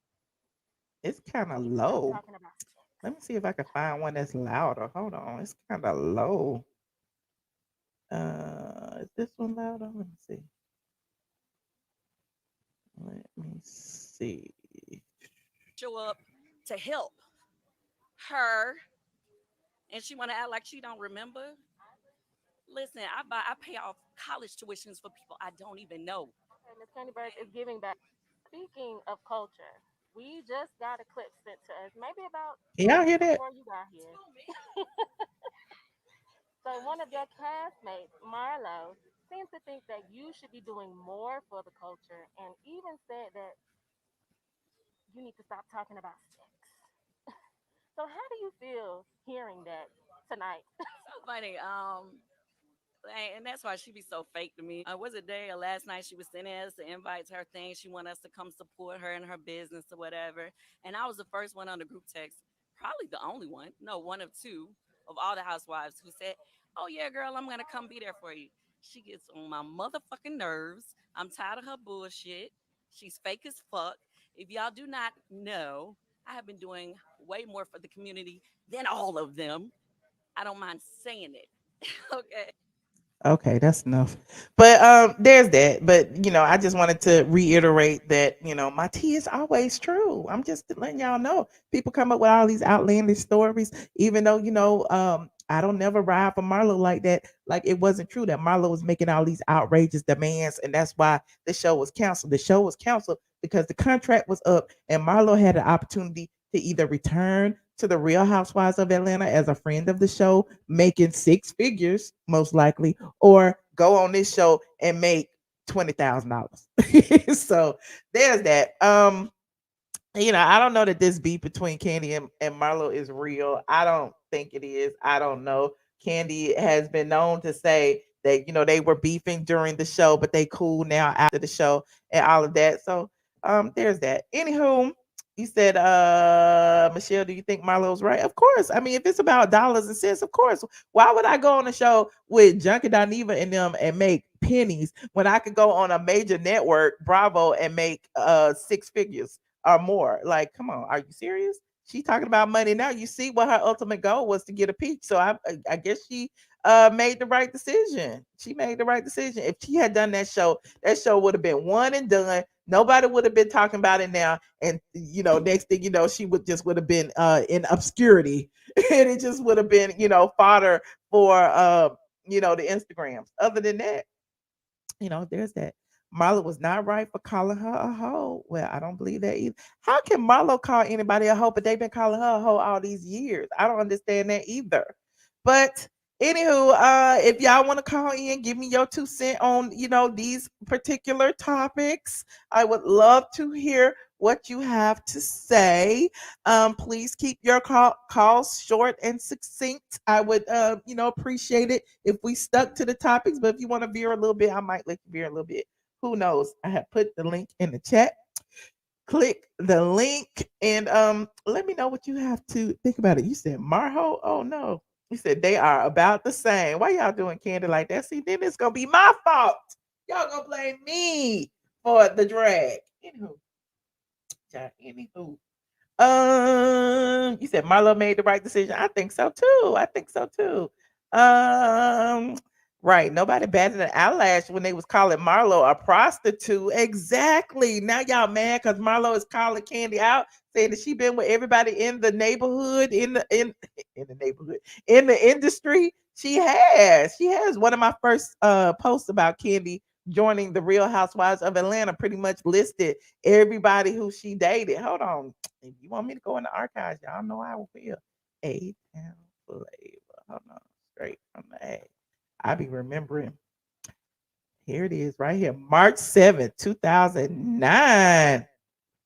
It's kind you of need to stop low. talking about sex. Let me see if I can find one that's louder. Hold on. It's kind of low. Is this one louder? Let me see. Let me see. Show up to help her, and she want to act like she don't remember. Listen, I pay off college tuitions for people I don't even know. Okay, Miss Candyberg is giving back. Speaking of culture, we just got a clip sent to us, maybe about Can 2 y'all hear minutes that? before you got here. So one of your classmates, Marlo, seems to think that you should be doing more for the culture and even said that you need to stop talking about sex. So how do you feel hearing that tonight? So funny. And that's why she be so fake to me. Was it day or last night she was sending us the invites, her thing. She want us to come support her in her business or whatever. And I was the first one on the group text, probably the only one, no, one of two of all the housewives who said, "Oh yeah, girl, I'm gonna come be there for you." She gets on my motherfucking nerves. I'm tired of her bullshit. She's fake as fuck. If y'all do not know, I have been doing way more for the community than all of them. I don't mind saying it. Okay. Okay, that's enough. But there's that. But I just wanted to reiterate that, my tea is always true. I'm just letting y'all know. People come up with all these outlandish stories, even though, I don't never ride for Marlo like that. Like it wasn't true that Marlo was making all these outrageous demands, and that's why the show was canceled. The show was canceled because the contract was up and Marlo had an opportunity to either return to the Real Housewives of Atlanta as a friend of the show, making six figures, most likely, or go on this show and make $20,000. So there's that. I don't know that this beef between Kandi and Marlo is real. I don't think it is. I don't know. Kandi has been known to say that, they were beefing during the show, but they cool now after the show and all of that. So there's that. Anywho, you said, Michelle, do you think Marlo's right? Of course. I mean, if it's about dollars and cents, of course. Why would I go on a show with Junkie Dineva and them and make pennies when I could go on a major network, Bravo, and make six figures or more? Like, come on, are you serious? She talking about money now. You see what her ultimate goal was, to get a peach. So I guess she made the right decision. She made the right decision. If she had done that show would have been one and done. Nobody would have been talking about it now. And next thing you know, she would have been in obscurity. And it just would have been, fodder for the Instagrams. Other than that, there's that. Marlo was not right for calling her a hoe. Well, I don't believe that either. How can Marlo call anybody a hoe, but they've been calling her a hoe all these years? I don't understand that either. But anywho, if y'all want to call in, give me your 2 cents on, these particular topics. I would love to hear what you have to say. Please keep your calls short and succinct. I would, appreciate it if we stuck to the topics. But if you want to veer a little bit, I might let you veer a little bit. Who knows? I have put the link in the chat. Click the link and let me know what you have to think about it. You said Marho? Oh no. You said they are about the same. Why y'all doing Candy like that? See, then it's gonna be my fault. Y'all gonna blame me for the drag. Anywho, you said Marlo made the right decision. I think so too. I think so too. Um, right. Nobody batted an eyelash when they was calling Marlo a prostitute. Exactly. Now y'all mad because Marlo is calling Kandi out, saying that she been with everybody in the neighborhood, in the neighborhood, in the industry. She has. She has. One of my first posts about Kandi joining the Real Housewives of Atlanta pretty much listed everybody who she dated. Hold on. If you want me to go in the archives, y'all know I will. A Town Flavor. Hold on. Straight from the A. I be remembering. Here it is right here. March 7th, 2009.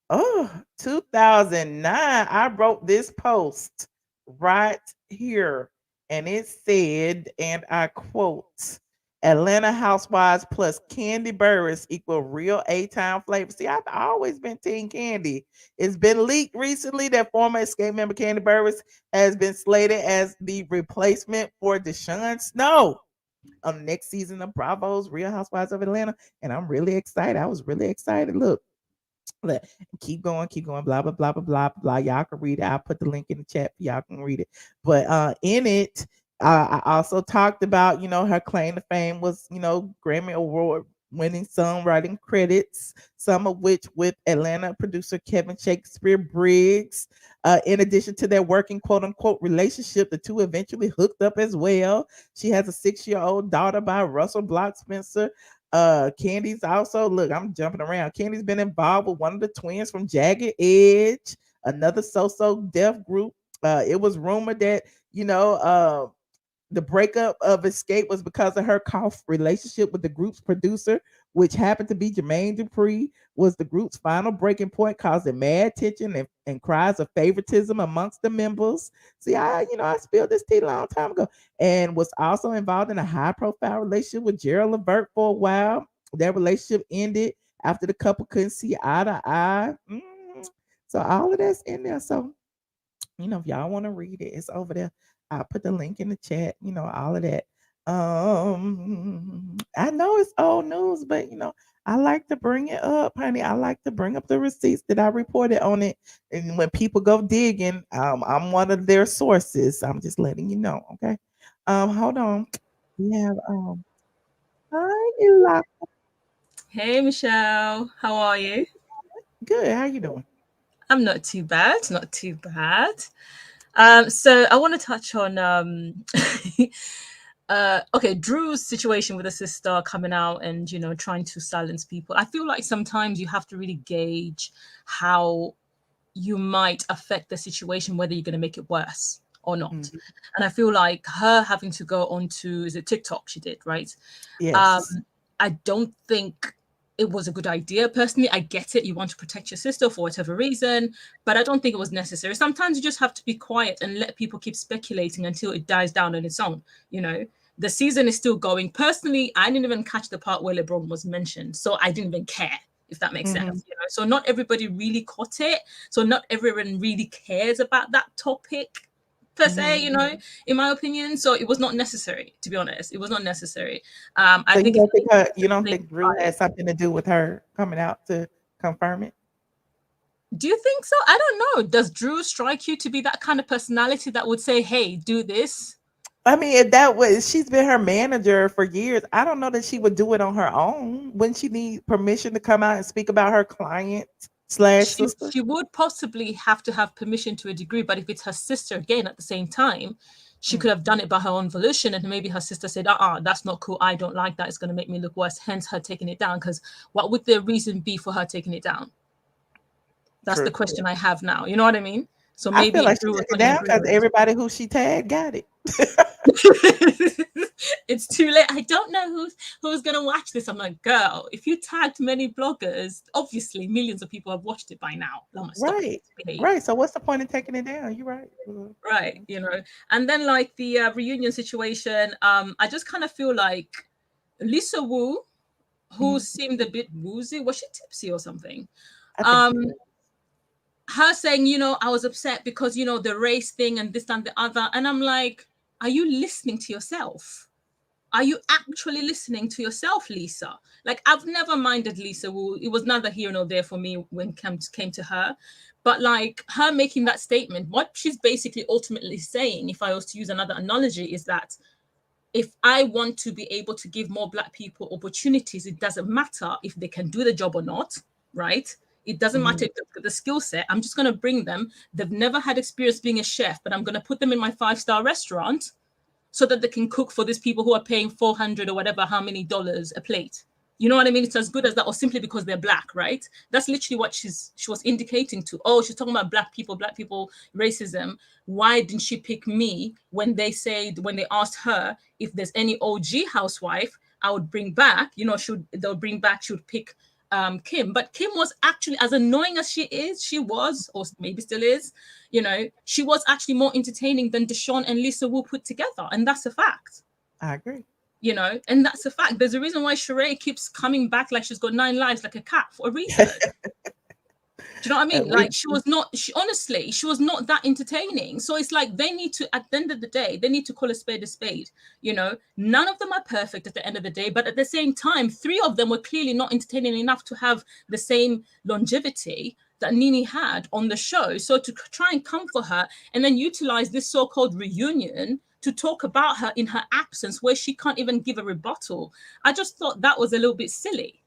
Oh, 2009. I wrote this post right here. And it said, and I quote, Atlanta Housewives plus Kandi Burruss equal real A-Town flavor. See, I've always been Team Kandi. It's been leaked recently that former Escape member Kandi Burruss has been slated as the replacement for Deshaun Snow on the next season of Bravo's Real Housewives of Atlanta. And I'm really excited. I was really excited. Look, keep going, blah, blah, blah, blah, blah, blah. Y'all can read it. I'll put the link in the chat for y'all can read it. But in it, I also talked about, her claim to fame was, Grammy Award winning songwriting credits, some of which with Atlanta producer Kevin Shakespeare Briggs. In addition to their working quote unquote relationship, the two eventually hooked up as well. She has a 6-year-old daughter by Russell Block Spencer. Kandi's also, look, I'm jumping around. Kandi's been involved with one of the twins from Jagged Edge, another so deaf group. It was rumored that, the breakup of Escape was because of her cough relationship with the group's producer, which happened to be Jermaine Dupri, was the group's final breaking point, causing mad tension and cries of favoritism amongst the members. See, I spilled this tea a long time ago, and was also involved in a high-profile relationship with Gerald Levert for a while. Their relationship ended after the couple couldn't see eye to eye. So all of that's in there. So if y'all want to read it, it's over there. I'll put the link in the chat, all of that. I know it's old news, but I like to bring it up, honey. I like to bring up the receipts that I reported on it. And when people go digging, I'm one of their sources. I'm just letting you know, okay? Hold on. We have Hi, Ella. Hey, Michelle. How are you? Good. How you doing? I'm not too bad. Not too bad. So I want to touch on okay, Drew's situation with her sister coming out and trying to silence people. I feel like sometimes you have to really gauge how you might affect the situation, whether you're going to make it worse or not. Mhm. And I feel like her having to go onto, is it TikTok she did, right? Yes. I don't think it was a good idea. Personally, I get it. You want to protect your sister for whatever reason, but I don't think it was necessary. Sometimes you just have to be quiet and let people keep speculating until it dies down on its own. The season is still going. Personally, I didn't even catch the part where LeBron was mentioned, so I didn't even care, if that makes sense. So not everybody really caught it. So not everyone really cares about that topic per se, in my opinion. So it was not necessary, to be honest. It was not necessary. I So think you don't think Drew had something to do with her coming out to confirm it? Do you think so? I don't know. Does Drew strike you to be that kind of personality that would say, "Hey, do this"? I mean, if that was, she's been her manager for years. I don't know that she would do it on her own. Wouldn't she need permission to come out and speak about her client slash sister? She would possibly have to have permission to a degree, but if it's her sister again at the same time, she could have done it by her own volition, and maybe her sister said, that's not cool. I don't like that. It's going to make me look worse. Hence her taking it down. Because what would the reason be for her taking it down? That's the question I have now. You know what I mean? So I maybe feel like she Drew took it down because everybody who she tagged got it. It's too late. I don't know who's gonna watch this. I'm like, girl, if you tagged many bloggers, obviously millions of people have watched it by now. Right. So what's the point of taking it down? You're right. Right. And then like the reunion situation, I just kind of feel like Lisa Wu, who seemed a bit woozy, was she tipsy or something? Her saying, I was upset because the race thing and this and the other, and I'm like, are you listening to yourself? Are you actually listening to yourself, Lisa? Like, I've never minded Lisa Wu. It was neither here nor there for me when it came to her. But like her making that statement, what she's basically ultimately saying, if I was to use another analogy, is that if I want to be able to give more Black people opportunities, it doesn't matter if they can do the job or not, right? It doesn't matter if they've got the skill set. I'm just going to bring them. They've never had experience being a chef, but I'm going to put them in my 5-star restaurant so that they can cook for these people who are paying $400 or whatever, how many dollars a plate. You know what I mean? It's as good as that, or simply because they're Black, right? That's literally what she was indicating to. Oh, she's talking about Black people, racism. Why didn't she pick me when they asked her if there's any OG housewife I would bring back? She would pick Kim. But Kim was actually, as annoying as she was, or maybe still is, she was actually more entertaining than Deshaun and Lisa Wu put together. And that's a fact. I agree. And that's a fact. There's a reason why Sheree keeps coming back like she's got 9 lives like a cat, for a reason. Do you know what I mean? Like she was not that entertaining. So it's like they need to, at the end of the day, they need to call a spade a spade. None of them are perfect at the end of the day, but at the same time, 3 of them were clearly not entertaining enough to have the same longevity that NENE had on the show. So to try and come for her and then utilize this so-called reunion to talk about her in her absence, where she can't even give a rebuttal, I just thought that was a little bit silly.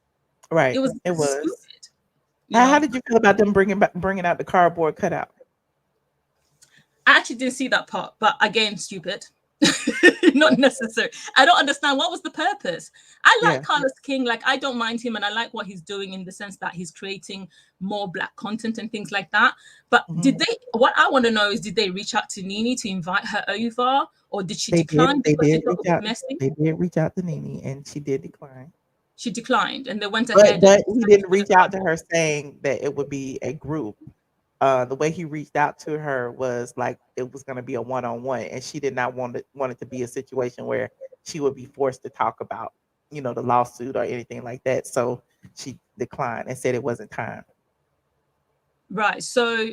Right. It was stupid. How did you feel about them bringing out the cardboard cutout? I actually didn't see that part, but again, stupid. Not necessary. I don't understand what was the purpose. I like Carlos King, like I don't mind him, and I like what he's doing in the sense that he's creating more Black content and things like that. But what I want to know is, did they reach out to NENE to invite her over, or did she decline? They did reach out to NENE, and she did decline. She declined, and they went ahead. But he didn't reach out to her saying that it would be a group. The way he reached out to her was like it was going to be a one-on-one, and she did not want it to be a situation where she would be forced to talk about, the lawsuit or anything like that. So she declined and said it wasn't time. Right. So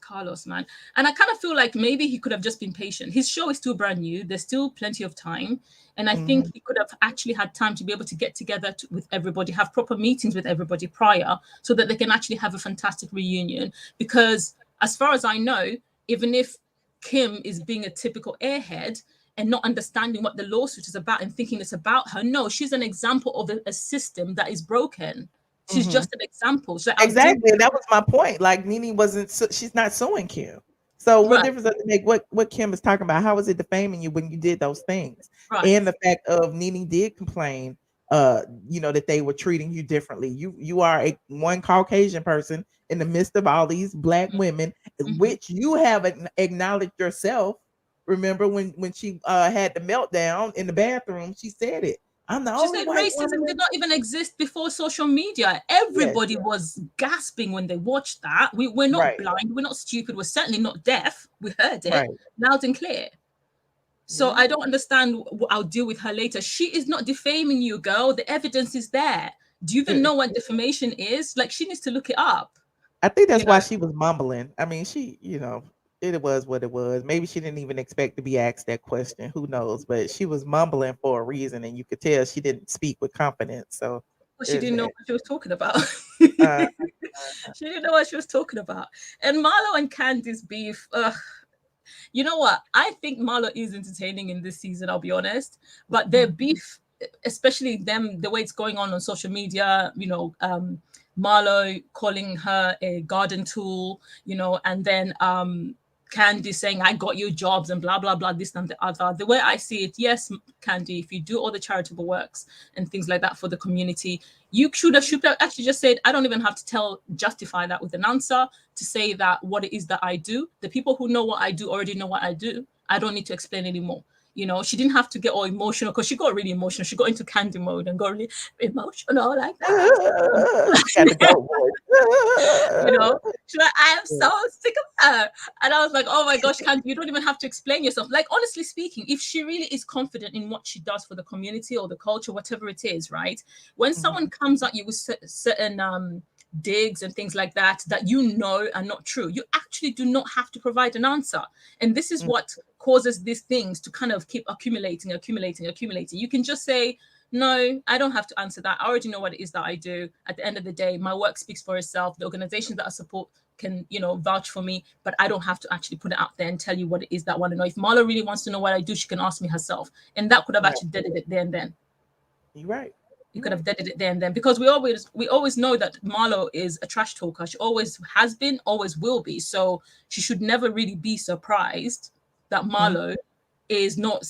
Carlos, man. And I kind of feel like maybe he could have just been patient. His show is still brand new. There's still plenty of time. And I think he could have actually had time to be able to get together with everybody, have proper meetings with everybody prior, so that they can actually have a fantastic reunion. Because as far as I know, even if Kim is being a typical airhead, and not understanding what the lawsuit is about and thinking it's about her. No, she's an example of a system that is broken. She's just an example. So exactly, and that was my point. Like NeNe wasn't, she's not suing Kim. So what difference does it make what Kim is talking about? How is it defaming you when you did those things? And the fact of NeNe did complain, you know, that they were treating you differently. You are one Caucasian person in the midst of all these black women, which you haven't acknowledged yourself. Remember when she had the meltdown in the bathroom, she said it. I'm the only white racism woman. did not even exist before social media. Everybody was gasping when they watched that. We're not blind, we're not stupid, we're certainly not deaf. We heard it loud and clear. So I don't understand. I'll deal with her later. She is not defaming you, girl. The evidence is there. Do you even know what defamation is? Like, she needs to look it up. I think that's why she was mumbling. I mean, she, you know, it was what it was. Maybe she didn't even expect to be asked that question. Who knows? But she was mumbling for a reason, and you could tell she didn't speak with confidence. So she didn't know what she was talking about. She didn't know what she was talking about. And Marlo and Kandi's beef. You know what? I think Marlo is entertaining in this season, I'll be honest. But their beef, especially them, the way it's going on social media, you know, Marlo calling her a garden tool, you know, and then Kandi saying, I got you jobs and blah, blah, blah, this and the other. The way I see it, yes, Kandi, if you do all the charitable works and things like that for the community, you should have actually just said, I don't even have to justify that with an answer to say that what it is that I do. The people who know what I do already know what I do. I don't need to explain anymore. You know, she didn't have to get all emotional because she got really emotional. She got into Kandi mode and got really emotional like that. You know, she's like, I am so sick of her. And I was like, oh my gosh, Kandi, you don't even have to explain yourself. Like, honestly speaking, if she really is confident in what she does for the community or the culture, whatever it is, right? When someone comes at you with certain digs and things like that you know are not true, you actually do not have to provide an answer. And this is what causes these things to kind of keep accumulating. You can just say, no, I don't have to answer that. I already know what it is that I do. At the end of the day, my work speaks for itself. The organizations that I support can, you know, vouch for me, but I don't have to actually put it out there and tell you what it is that I want to know. If Marlo really wants to know what I do, she can ask me herself. And that could have actually deaded it there and then. You're right. You could have deaded it there and then, because we always know that Marlo is a trash talker. She always has been, always will be. So she should never really be surprised that Marlo is not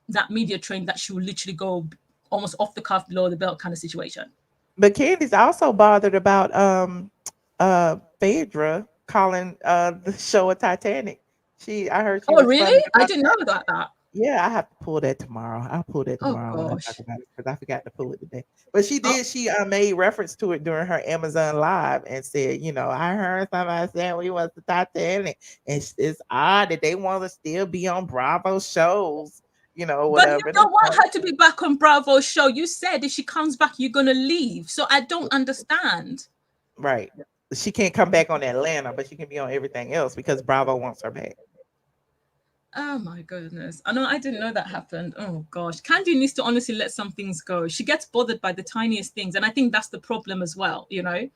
that media trained that she will literally go almost off the cuff, below the belt kind of situation. But Candy's also bothered about Phaedra calling the show a Titanic. I heard she Oh, really? I didn't know about that. Yeah, I have to pull that tomorrow. I'll pull that tomorrow when I talk about it, because I forgot to pull it today. But she did. She made reference to it during her Amazon Live and said, you know, I heard somebody saying we was the Titanic, and it's odd that they want to still be on Bravo shows, you know, whatever. But you don't want her to be back on Bravo's show. You said if she comes back, you're gonna leave. So I don't understand. Right. She can't come back on Atlanta, but she can be on everything else because Bravo wants her back. Oh my goodness. I know, I didn't know that happened. Oh gosh. Kandi needs to honestly let some things go. She gets bothered by the tiniest things. And I think that's the problem as well, you know.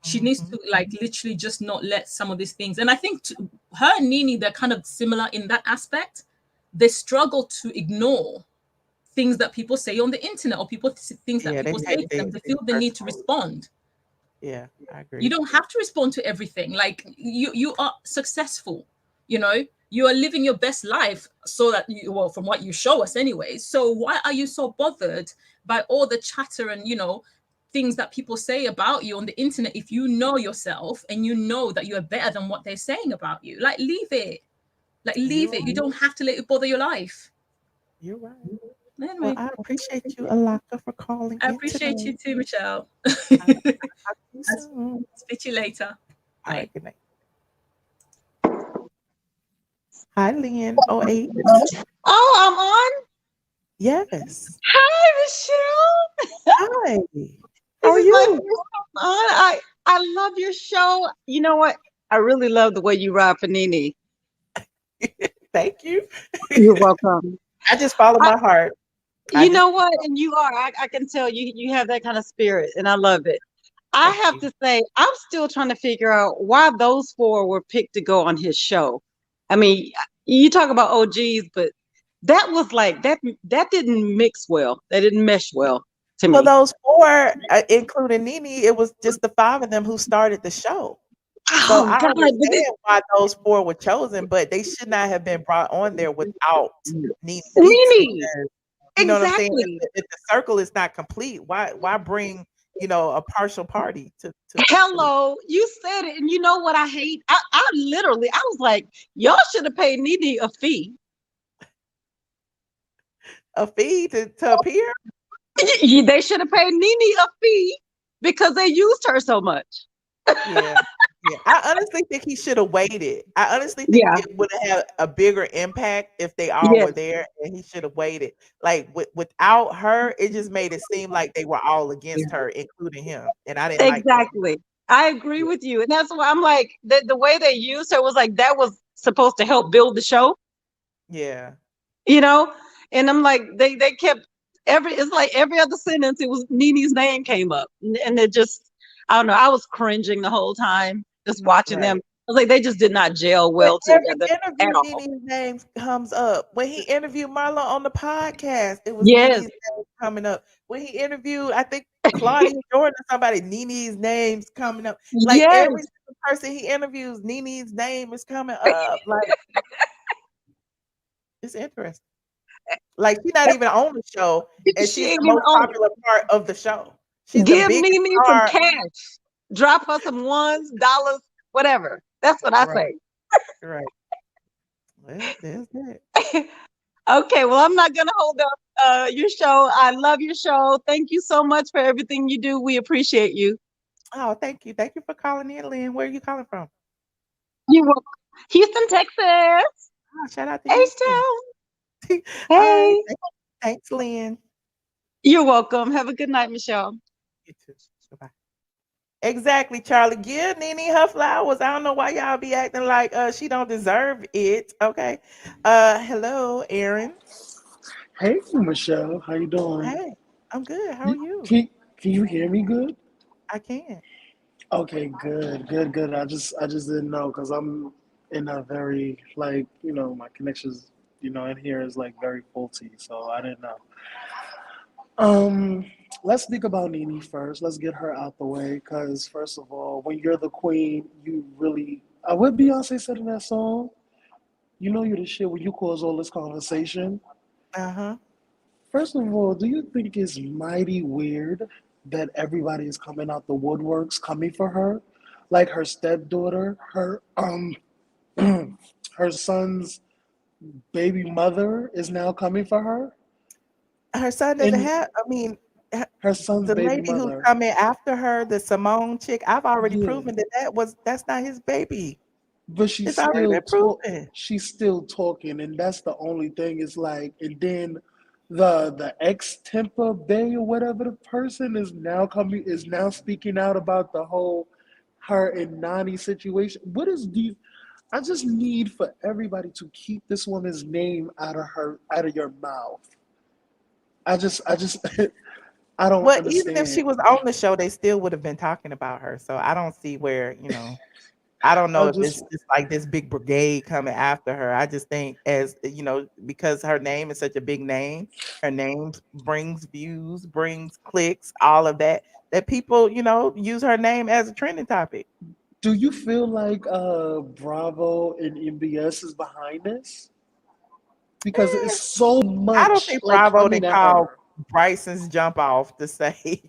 She needs to like literally just not let some of these things. And I think her and NeNe, they're kind of similar in that aspect. They struggle to ignore things that people say on the internet, or things that people say to them. They feel the need to respond. Yeah, I agree. You don't have to respond to everything. Like you are successful, you know. You are living your best life, so that well, from what you show us anyway. So why are you so bothered by all the chatter and, you know, things that people say about you on the internet if you know yourself and you know that you are better than what they're saying about you? Like, leave it. Like, leave it. You don't have to let it bother your life. You're right. Anyway, well, I appreciate you, Alaka, for calling. I appreciate you too, Michelle. Speak to you later. All right, good night. Hi, Lynn. 08. Oh, I'm on? Yes. Hi, Michelle. Hi. How are you? I love your show. You know what? I really love the way you ride for NeNe. Thank you. You're welcome. I just follow my heart. You know what? And you are. I can tell you have that kind of spirit, and I love it. I have to say, I'm still trying to figure out why those four were picked to go on his show. I mean, you talk about OGs, but that was like that didn't mix well. That didn't mesh well to Well, me. those 4, including NeNe, it was just the 5 of them who started the show. So Oh I God, but this understand why those 4 were chosen, but they should not have been brought on there without NeNe Leakes NeNe, because you know what I'm saying? exactly. If the circle is not complete, why bring, a partial party to Hello, you said it, and you know what I hate? I literally, I was like, y'all should have paid NeNe a fee. a fee to appear? They should have paid NeNe a fee because they used her so much. Yeah. Yeah. I honestly think he should have waited. I honestly think Yeah. it would have had a bigger impact if they all Yes. were there and he should have waited. Like without her, it just made it seem like they were all against her, including him. And I didn't like that. Exactly. I agree with you. And that's why I'm like, the way they used her was like, that was supposed to help build the show, Yeah. you know? And I'm like, they kept it's like every other sentence, it was NeNe's name came up. And it just, I don't know, I was cringing the whole time just watching them. Right. I was like, they just did not gel But well every together at interview, all. NeNe's name comes up. When he interviewed Marlo on the podcast, it was Yes. NeNe's name coming up. When he interviewed, I think Claudia Jordan or somebody, NeNe's name's coming up. Like Yes. every single person he interviews, NeNe's name is coming up. Like it's interesting. Like she's not even on the show, and She she's ain't the even most on popular part of the show. She's it. the Give biggest NeNe some star. cash. Drop her some ones, dollars, whatever. That's what I Right, say. right. Well, there's that. Okay, well, I'm not gonna hold up your show. I love your show. Thank you so much for everything you do. We appreciate you. Oh, thank you. Thank you for calling in, Lynn. Where are you calling from? You welcome. Houston, Texas. Oh, shout out to Houston. H-Town. All right. Hey. Thanks, Lynn. You're welcome. Have a good night, Michelle. You too. Bye-bye. Exactly, Charlie. Give NeNe her flowers. I don't know why y'all be acting like she don't deserve it. Okay. Hello, Aaron. Hey, Michelle, how you doing? Hey, I'm good. How are you? Can you hear me good? I can. Okay, good. I just didn't know because I'm in a very my connections in here is like very faulty, so I didn't know. Um, let's speak about NeNe first. Let's get her out the way because first of all, when you're the queen, you really what Beyonce said in that song. You know you're the shit when you cause all this conversation. Uh-huh. First of all, do you think it's mighty weird that everybody is coming out the woodworks coming for her? Like her stepdaughter, her son's baby mother is now coming for her? Her son doesn't And have, I mean, h- her son's the baby lady who's mother. coming after her, the Simone chick, I've already Yeah. proven that's not his baby. But she's It's already still been proven. she's still talking, and that's the only thing is like, and then the ex Tempa Bay or whatever the person is now speaking out about the whole her and Nani situation. What is the I just need for everybody to keep this woman's name out of your mouth. I just I don't Well, even if she understand. was on the show, they still would have been talking about her. So I don't see where, I don't I know if just it's just like this big brigade coming after her. I just think because her name is such a big name, her name brings views, brings clicks, all of that, that people, use her name as a trending topic. Do you feel like Bravo and MBS is behind this? Because Eh, it's so I don't much think like Bravo coming didn't at call her. Bryson's jump off to say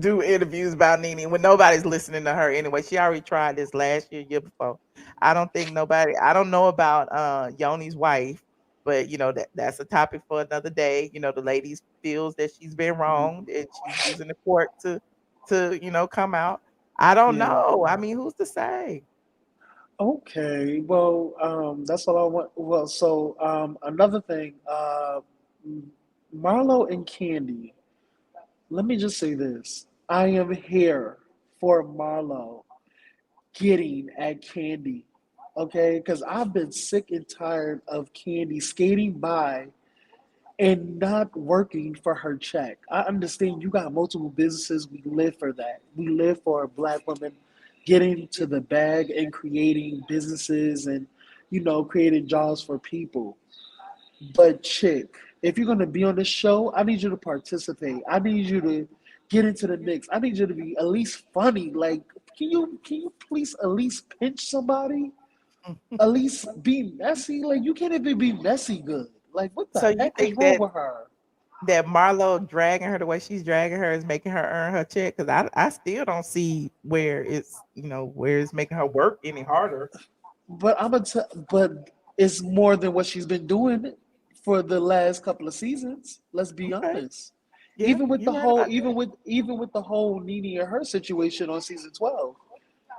do interviews about NeNe when nobody's listening to her anyway. She already tried this last year before. I don't think nobody. I don't know about Yoni's wife, but that's a topic for another day. The lady feels that she's been wronged and she's using the court to come out. I don't Yeah. know. I mean, who's to say? Okay. Well, that's all I want. Well, so another thing, Marlo and Kandi. Let me just say this: I am here for Marlo getting at Kandi. Okay, because I've been sick and tired of Kandi skating by and not working for her check. I understand you got multiple businesses. We live for that. We live for Black women getting to the bag and creating businesses and, creating jobs for people. But chick, if you're gonna be on this show, I need you to participate. I need you to get into the mix. I need you to be at least funny. Like, can you please at least pinch somebody? At least be messy. Like, you can't even be messy good. Like, what the So you heck is think wrong with her? that Marlo dragging her the way she's dragging her is making her earn her check? Because I still don't see where it's where it's making her work any harder. But it's more than what she's been doing for the last couple of seasons. Let's be Okay, honest. yeah, you're right about that. Even with the whole NENE and her situation on season 12,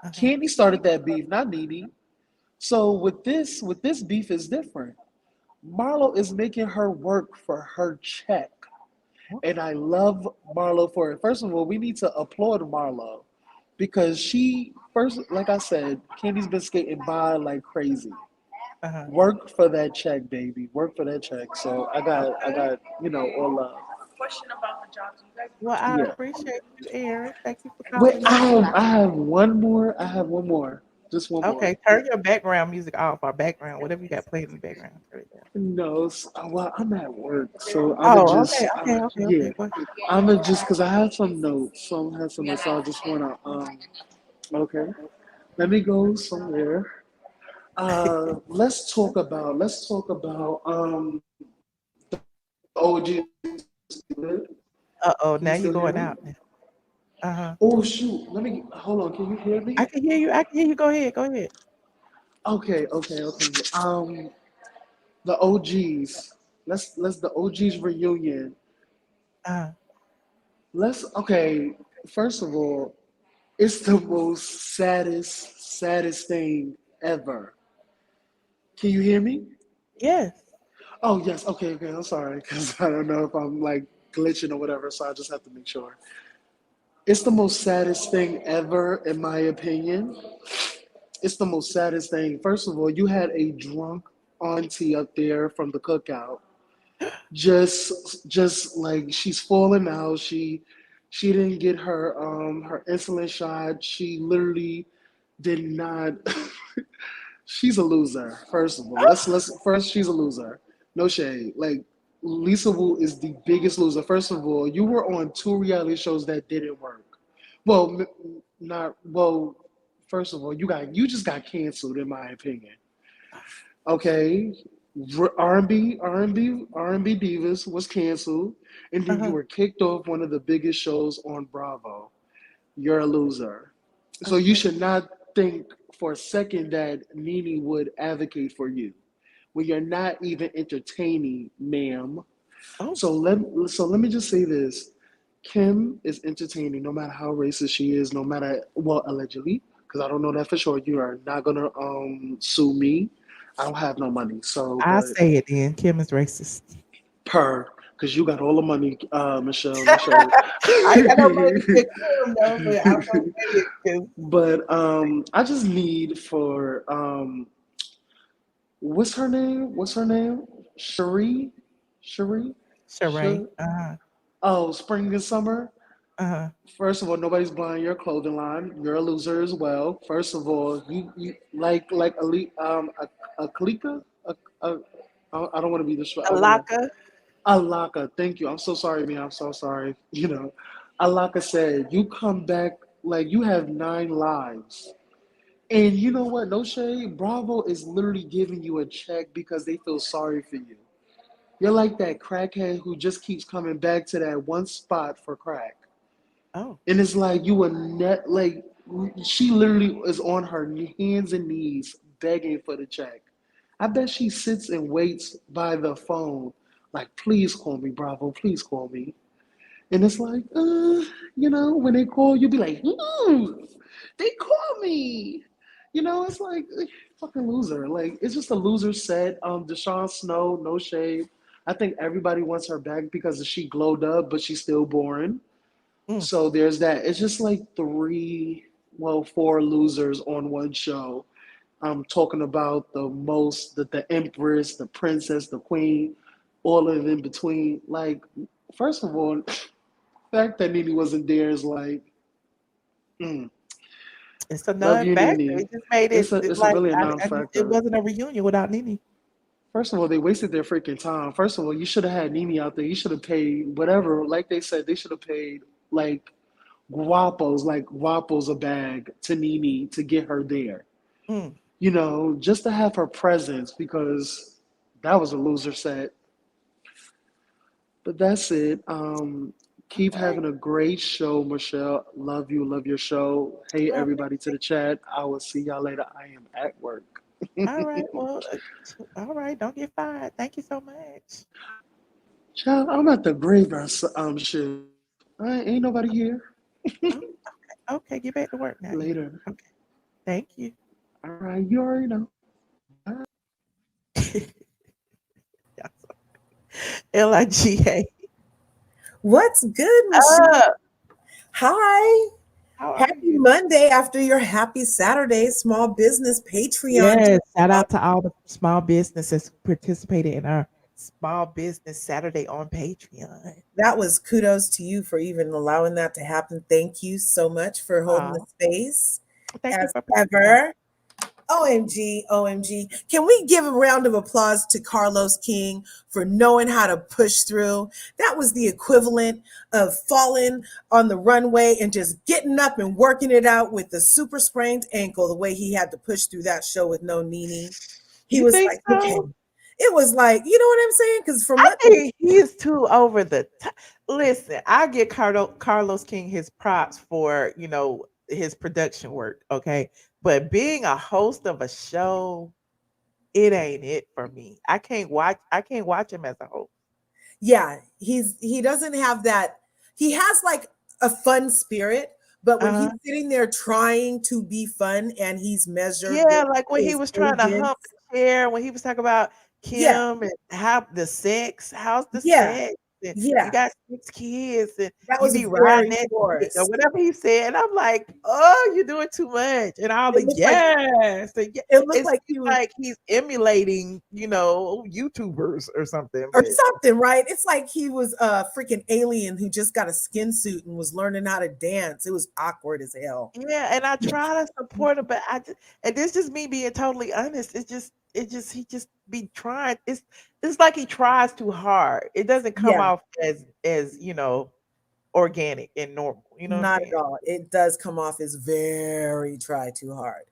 Uh-huh. Kandi started that beef, not NENE. So with this beef is different. Marlo is making her work for her check. And I love Marlo for it. First of all, we need to applaud Marlo because she first, like I said, Candy's been skating by like crazy. Uh-huh. Work for that check, baby. Work for that check. So I got all love. Well, I Yeah. appreciate you, Aaron. Thank you for Wait, calling in. I have one more. I have one more. Just one more. Okay, turn your background music off. Our background, whatever you got playing in the background, turn it down. No, well, I'm at work, so Oh, okay, okay, okay, yeah, okay. Go ahead. I'm gonna just because I have some notes, so I have some notes. So I just wanna okay, let me go somewhere. Let's talk about OG. Uh-oh, Can you now you're still hear going me? out now. Uh-huh. Oh shoot, let me hold on. Can you hear I me? can hear you. I can hear you. Go ahead. Go ahead. Okay. The OGs. Let's the OGs reunion. Uh, Okay. First of all, it's the most saddest thing ever. Can you hear me? yes. Oh yes. Okay. I'm sorry because I don't know if I'm like glitching or whatever, so I just have to make sure. It's the most saddest thing ever, in my opinion. It's the most saddest thing. First of all, you had a drunk auntie up there from the cookout. Just like she's falling out. She didn't get her insulin shot. She literally did not. She's a loser. First of all, let's first she's a loser. No shade. Like Lisa Wu is the biggest loser. First of all, you were on two reality shows that didn't work. Well, not well. First of all, you just got canceled, in my opinion. Okay, R&B Divas was canceled, and then you Uh-huh. were kicked off one of the biggest shows on Bravo. You're a loser. So you Okay. should not think for a second that NENE would advocate for you when you're not even entertaining, ma'am. Oh, So let me just say this. Kim is entertaining no matter how racist she is, no matter, well, allegedly, because I don't know that for sure. You are not gonna sue me. I don't have no money. So, I but say it then. Kim is racist. because you got all the money, Michelle. No shade. I ain't got no money to pick Kim though, but I'm gonna say it because But I just need for what's her name? What's her name? Sheree? Sheree? Sheree. Sher- Uh-huh. oh, spring and summer. Uh-huh. First of all, nobody's buying your clothing line. You're a loser as well. First of all, you like elite a Kalika? A, I don't want to be I don't want to. Alaka. Alaka, thank you. I'm so sorry, man. I'm so sorry. Alaka said you come back like you have 9 lives. And you know what? No shade. Bravo is literally giving you a check because they feel sorry for you. You're like that crackhead who just keeps coming back to that one spot for crack. Oh. And it's like you were net like she literally is on her hands and knees begging for the check. I bet she sits and waits by the phone, like, please call me, Bravo, please call me. And it's like, when they call, you'll be like, they call me. It's like fucking loser. Like it's just a loser set. Deshaun Snow, no shade. I think everybody wants her back because she glowed up, but she's still boring. Mm. So there's that. It's just like four losers on one show. I'm talking about the empress, the princess, the queen, all of in between. Like, first of all, the fact that NENE wasn't there is like, mm, It's a love you, non-factor. NENE. It just made It's it a it's like really a it non-factor. wasn't a reunion without NeNe. First of all, they wasted their freaking time. First of all, you should have had NENE out there. You should have paid whatever. Like they said, they should have paid like guapos a bag to NENE to get her there. Mm. You know, just to have her presence, because that was a loser set. But that's it. Keep having a great show, Michelle. Love you. Love your show. Hey, Well, everybody to the chat. I will see y'all later. I am at work. all right. Well, all right. Don't get fired. Thank you so much. Child, I'm at the graveyard shit. Ain't nobody here. Oh, okay. Get back to work now. Later. Okay. Thank you. All right, you already know. LIGA. What's good, Michelle? Hi. How are Happy you? Monday after your happy Saturday small business Patreon. Yes. Shout out to all the small businesses participated in our Small Business Saturday on Patreon. That was kudos to you for even allowing that to happen. Thank you so much for holding the space. Thank you As for ever. OMG, OMG. Can we give a round of applause to Carlos King for knowing how to push through? That was the equivalent of falling on the runway and just getting up and working it out with the super sprained ankle, the way he had to push through that show with no NENE. He You was think like, so? okay. It was like, you know what I'm saying? Because from I what think he's too over the top. Listen, I give Carlos King his props for, you know, his production work, okay? But being a host of a show, it ain't it for me. I can't watch him as a host. yeah, he doesn't have that. He has like a fun spirit, but when he's sitting there trying to be fun and he's measured, Yeah, with like when he his was trying to agents, hump the chair, when he was talking about Yeah. Kim and how the sex, how's the Yeah. sex? And you Yeah. got 6 kids and That you was be riding very that dick," or forced. whatever he said. And I'm like, oh, you're doing too much. And all It the looked like yes. And it looked it like seems like he's emulating, you know, YouTubers or something. or But something, right? It's like he was a freaking alien who just got a skin suit and was learning how to dance. It was awkward as hell. yeah, and I try to support him, but and this is me being totally honest. He just be trying. It's like he tries too hard. It doesn't come Yeah. off as you know, organic and normal. You know what I'm Not saying? at all. It does come off as very try too hard.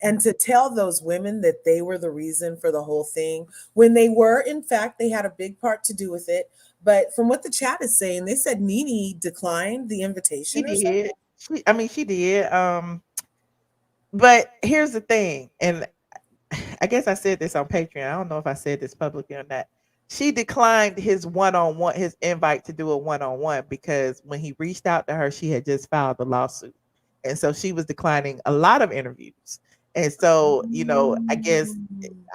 And to tell those women that they were the reason for the whole thing, when they were, in fact, they had a big part to do with it. But from what the chat is saying, they said NENE declined the She invitation or did. something. She did. But here's the thing, and I guess I said this on Patreon. I don't know if I said this publicly or not. She declined his one-on-one, his invite to do a one-on-one because when he reached out to her, she had just filed a lawsuit. And so she was declining a lot of interviews. And so, you know, I guess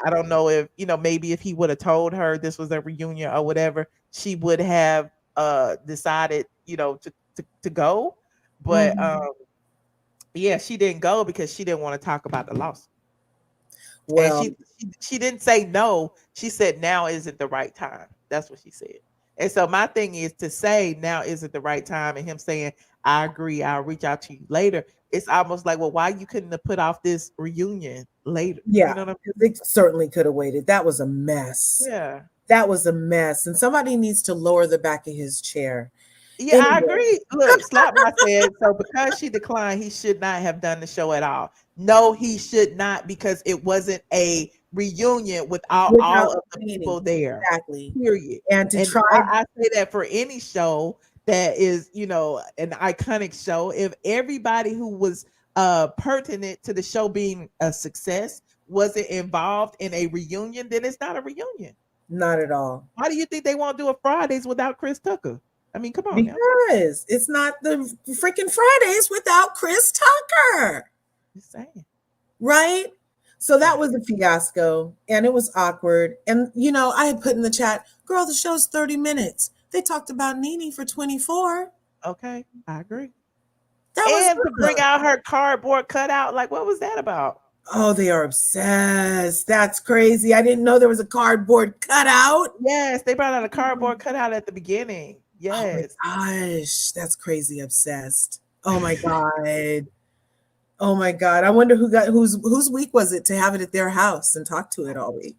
I don't know if, you know, maybe if he would have told her this was a reunion or whatever, she would have decided, you know, to go. But yeah, she didn't go because she didn't want to talk about the lawsuit. And Well, she didn't say no. She said now isn't the right time. That's what she said. And so my thing is to say now isn't the right time, and him saying I agree, I'll reach out to you later. It's almost like, well, why you couldn't have put off this reunion later? yeah, You know what I mean? they certainly could have waited. That was a mess. Yeah. That was a mess. And somebody needs to lower the back of his chair. Yeah, I Anyway. agree. Look, Slap my said so because she declined, he should not have done the show at all. No, he should not, because it wasn't a reunion without all Without of the NENE. people there. Exactly. Period. And to try I say that for any show that is, you know, an iconic show, if everybody who was pertinent to the show being a success wasn't involved in a reunion, then it's not a reunion. Not at all. Why do you think they won't do a Fridays without Chris Tucker? I mean, come on now. Because it's not the freaking Fridays without Chris Tucker. Just saying. Right? So that was a fiasco and it was awkward. And, you know, I had put in the chat, girl, the show's 30 minutes. They talked about NENE for 24. Okay, I agree. That And was to bring out her cardboard cutout, like, what was that about? Oh, they are obsessed. That's crazy. I didn't know there was a cardboard cutout. Yes, they brought out a cardboard cutout at the beginning. Yes. Oh my gosh, that's crazy obsessed. Oh my god. Oh my god. I wonder whose week was it to have it at their house and talk to it all week.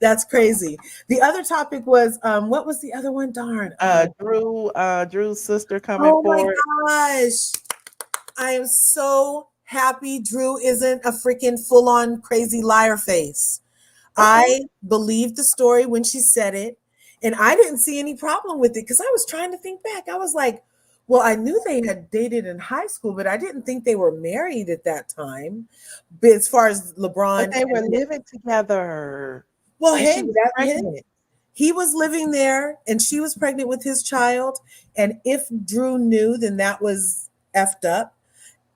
That's crazy. The other topic was what was the other one? Darn. Drew's sister coming Oh my forward. gosh. I am so happy Drew isn't a freaking full-on crazy liar face. I believed the story when she said it, and I didn't see any problem with it because I was trying to think back. I was like, well, I knew they had dated in high school, but I didn't think they were married at that time. But as far as LeBron, But they were living together. well, And hey, she was hey, pregnant. he was living there and she was pregnant with his child. And if Drew knew, then that was effed up.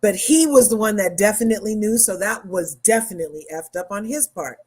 But he was the one that definitely knew. So that was definitely effed up on his part.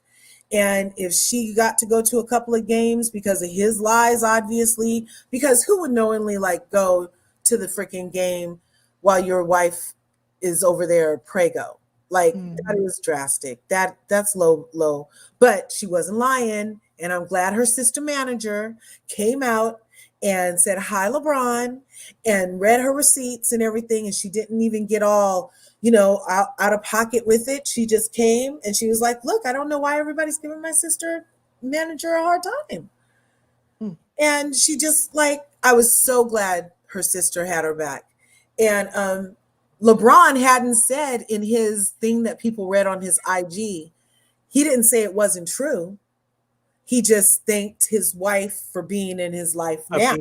And if she got to go to a couple of games because of his lies, obviously, because who would knowingly like go to the freaking game while your wife is over there prego? Like that is drastic. That's low. But she wasn't lying. And I'm glad her sister manager came out and said hi LeBron and read her receipts and everything. And she didn't even get all, out of pocket with it. She just came and she was like, look, I don't know why everybody's giving my sister manager a hard time. And she just I was so glad her sister had her back. And LeBron hadn't said in his thing that people read on his IG, he didn't say it wasn't true. He just thanked his wife for being in his life now.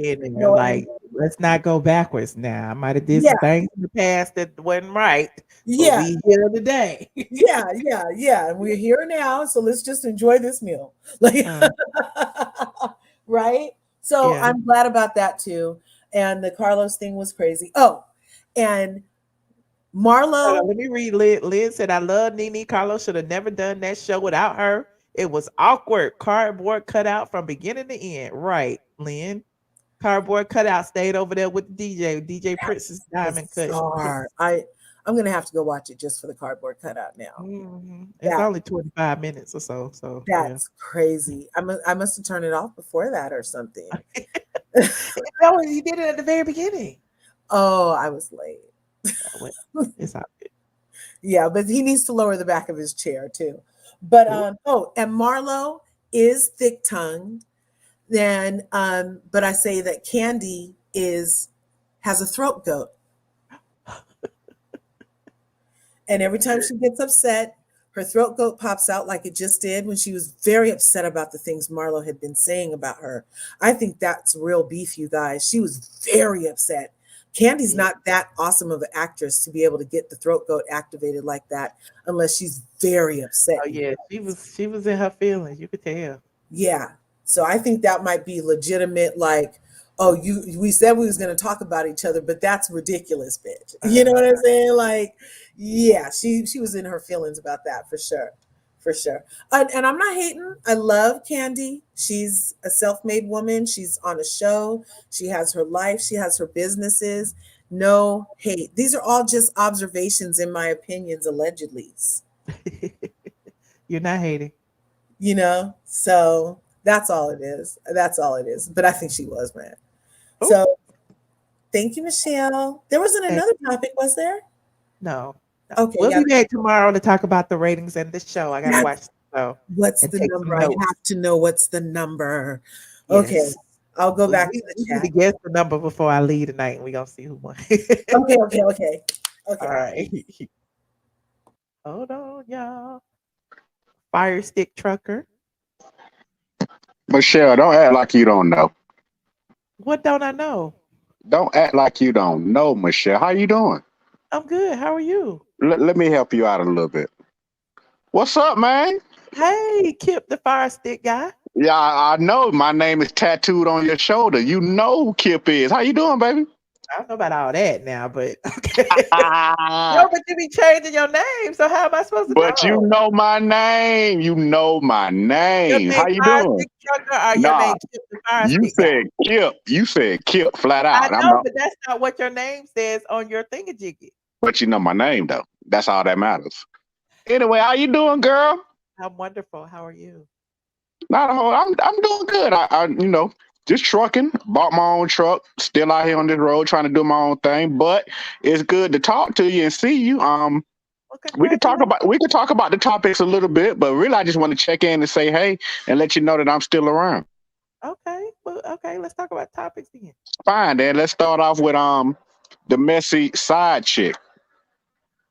Let's not go backwards now. I might have did some things in the past that wasn't right. Yeah. But we here today. Yeah. And we're here now. So let's just enjoy this meal. Right? So I'm glad about that too. And the Carlos thing was crazy. Oh, and Marlo. Let me read. Lynn said, I love NENE. Carlos should have never done that show without her. It was awkward. Cardboard cutout from beginning to end. Right, Lynn. Cardboard cutout stayed over there with the DJ Prince's diamond cut. I'm gonna have to go watch it just for the cardboard cutout now. It's only 25 minutes or so. So that's crazy. I must have turned it off before that or something. No, he did it at the very beginning. Oh, I was late. It's all good. Yeah, but he needs to lower the back of his chair too. But and Marlo is thick-tongued. Then but I say that Kandi has a throat goat. And every time she gets upset, her throat goat pops out like it just did when she was very upset about the things Marlo had been saying about her. I think that's real beef, you guys. She was very upset. Kandi's not that awesome of an actress to be able to get the throat goat activated like that unless she's very upset. Oh yeah, she was in her feelings. You could tell. Yeah. So I think that might be legitimate, we said we was going to talk about each other, but that's ridiculous, bitch. You know what I'm saying? Yeah, she was in her feelings about that for sure. For sure. And I'm not hating. I love Kandi. She's a self-made woman. She's on a show. She has her life. She has her businesses. No hate. These are all just observations in my opinions, allegedly. You're not hating. So that's all it is. That's all it is. But I think she was, man. Ooh. So thank you, Michelle. There wasn't another topic, was there? No. Okay. We'll be back tomorrow to talk about the ratings and the show. I gotta watch the show. What's the number? I have to know what's the number. Yes. Okay. I'll go back to the chat. To guess the number before I leave tonight, and we're gonna see who won. Okay. All right. Hold on, y'all. Fire stick trucker. Michelle, don't act like you don't know. What don't I know? Don't act like you don't know, Michelle. How you doing? I'm good. How are you? Let me help you out a little bit. What's up, man? Hey, Kip, the fire stick guy. Yeah, I know. My name is tattooed on your shoulder. You know who Kip is. How you doing, baby? I don't know about all that now, but okay. No, but you be changing your name, so how am I supposed to know? But you know my name. You know my name. How you doing? Nah, you said Kip. You said Kip flat out. I know, but that's not what your name says on your thingamajiggy. But you know my name, though. That's all that matters. Anyway, how you doing, girl? I'm wonderful. How are you? Not a whole. I'm doing good. I just trucking. Bought my own truck. Still out here on this road trying to do my own thing. But it's good to talk to you and see you. Well, We could talk about the topics a little bit, but really, I just want to check in and say hey and let you know that I'm still around. Okay. Well, okay. Let's talk about topics then. Fine, then let's start off with the messy side chick.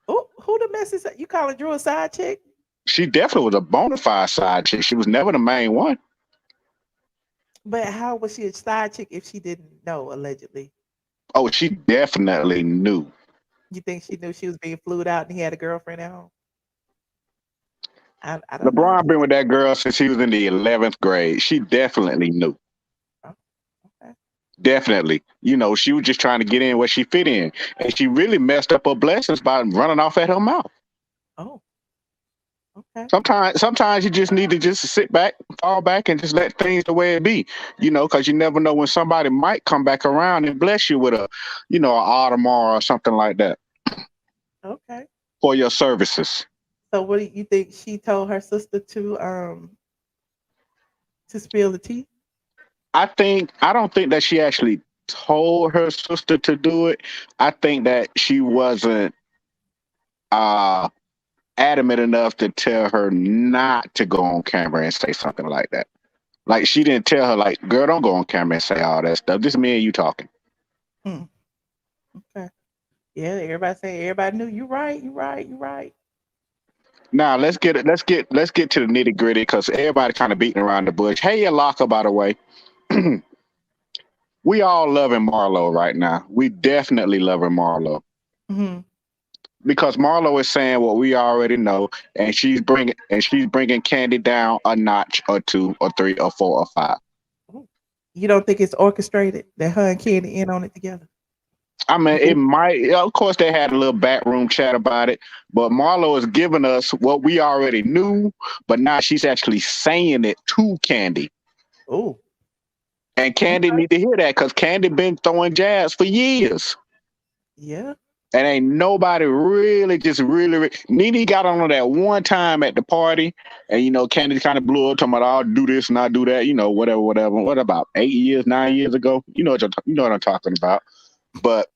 Oh, who the mess is? You calling Drew a side chick? She definitely was a bona fide side chick. She was never the main one. But how was she a side chick if she didn't know, allegedly? Oh, she definitely knew. You think she knew she was being flued out and he had a girlfriend at home? I don't know. LeBron been with that girl since he was in the 11th grade. She definitely knew. Oh, okay. Definitely. You know, she was just trying to get in where she fit in. And she really messed up her blessings by running off at her mouth. Oh. Okay. Sometimes you just need to just sit back, fall back, and just let things the way it be. You know, because you never know when somebody might come back around and bless you with an Audemars or something like that. Okay. For your services. So what do you think she told her sister to spill the tea? I don't think that she actually told her sister to do it. I think that she wasn't adamant enough to tell her not to go on camera and say something like that. Like she didn't tell her, like, girl, don't go on camera and say all that stuff. This is me and you talking. Okay. Yeah, everybody knew you right. Now let's get to the nitty gritty because everybody kind of beating around the bush. Hey, Alaka, by the way. We all loving Marlo right now. We definitely loving Marlo. Mm-hmm. Because Marlo is saying what we already know, and she's bringing Kandi down a notch or 2 or 3 or 4 or 5. You don't think it's orchestrated that her and Kandi in on it together? I mean, it might. Of course, they had a little backroom chat about it, but Marlo is giving us what we already knew, but now she's actually saying it to Kandi. Oh. And Kandi need to hear that because Kandi been throwing jabs for years. Yeah. And ain't nobody really NENE got on that one time at the party, and Kandi kind of blew up talking about I'll do this and I'll do that, whatever. What about 8 years, 9 years ago? You know what I'm talking about. But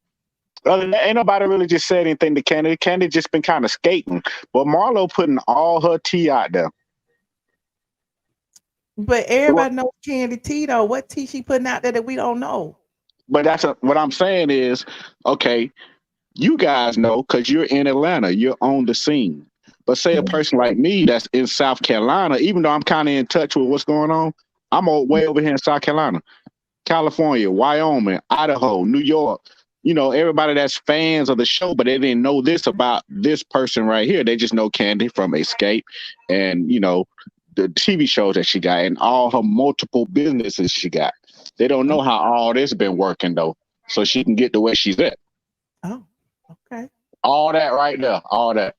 other than that, ain't nobody really just said anything to Kandi. Kandi just been kind of skating. But Marlo putting all her tea out there. But everybody knows Kandi tea though. What tea she putting out there that we don't know? But what I'm saying is, okay, you guys know because you're in Atlanta, you're on the scene. But say a person like me that's in South Carolina, even though I'm kind of in touch with what's going on, I'm way over here in South Carolina, California, Wyoming, Idaho, New York. Everybody that's fans of the show, but they didn't know this about this person right here. They just know Kandi from Escape and, the TV shows that she got and all her multiple businesses she got. They don't know how all this been working, though, so she can get to where she's at. Oh, okay. All that right there. All that.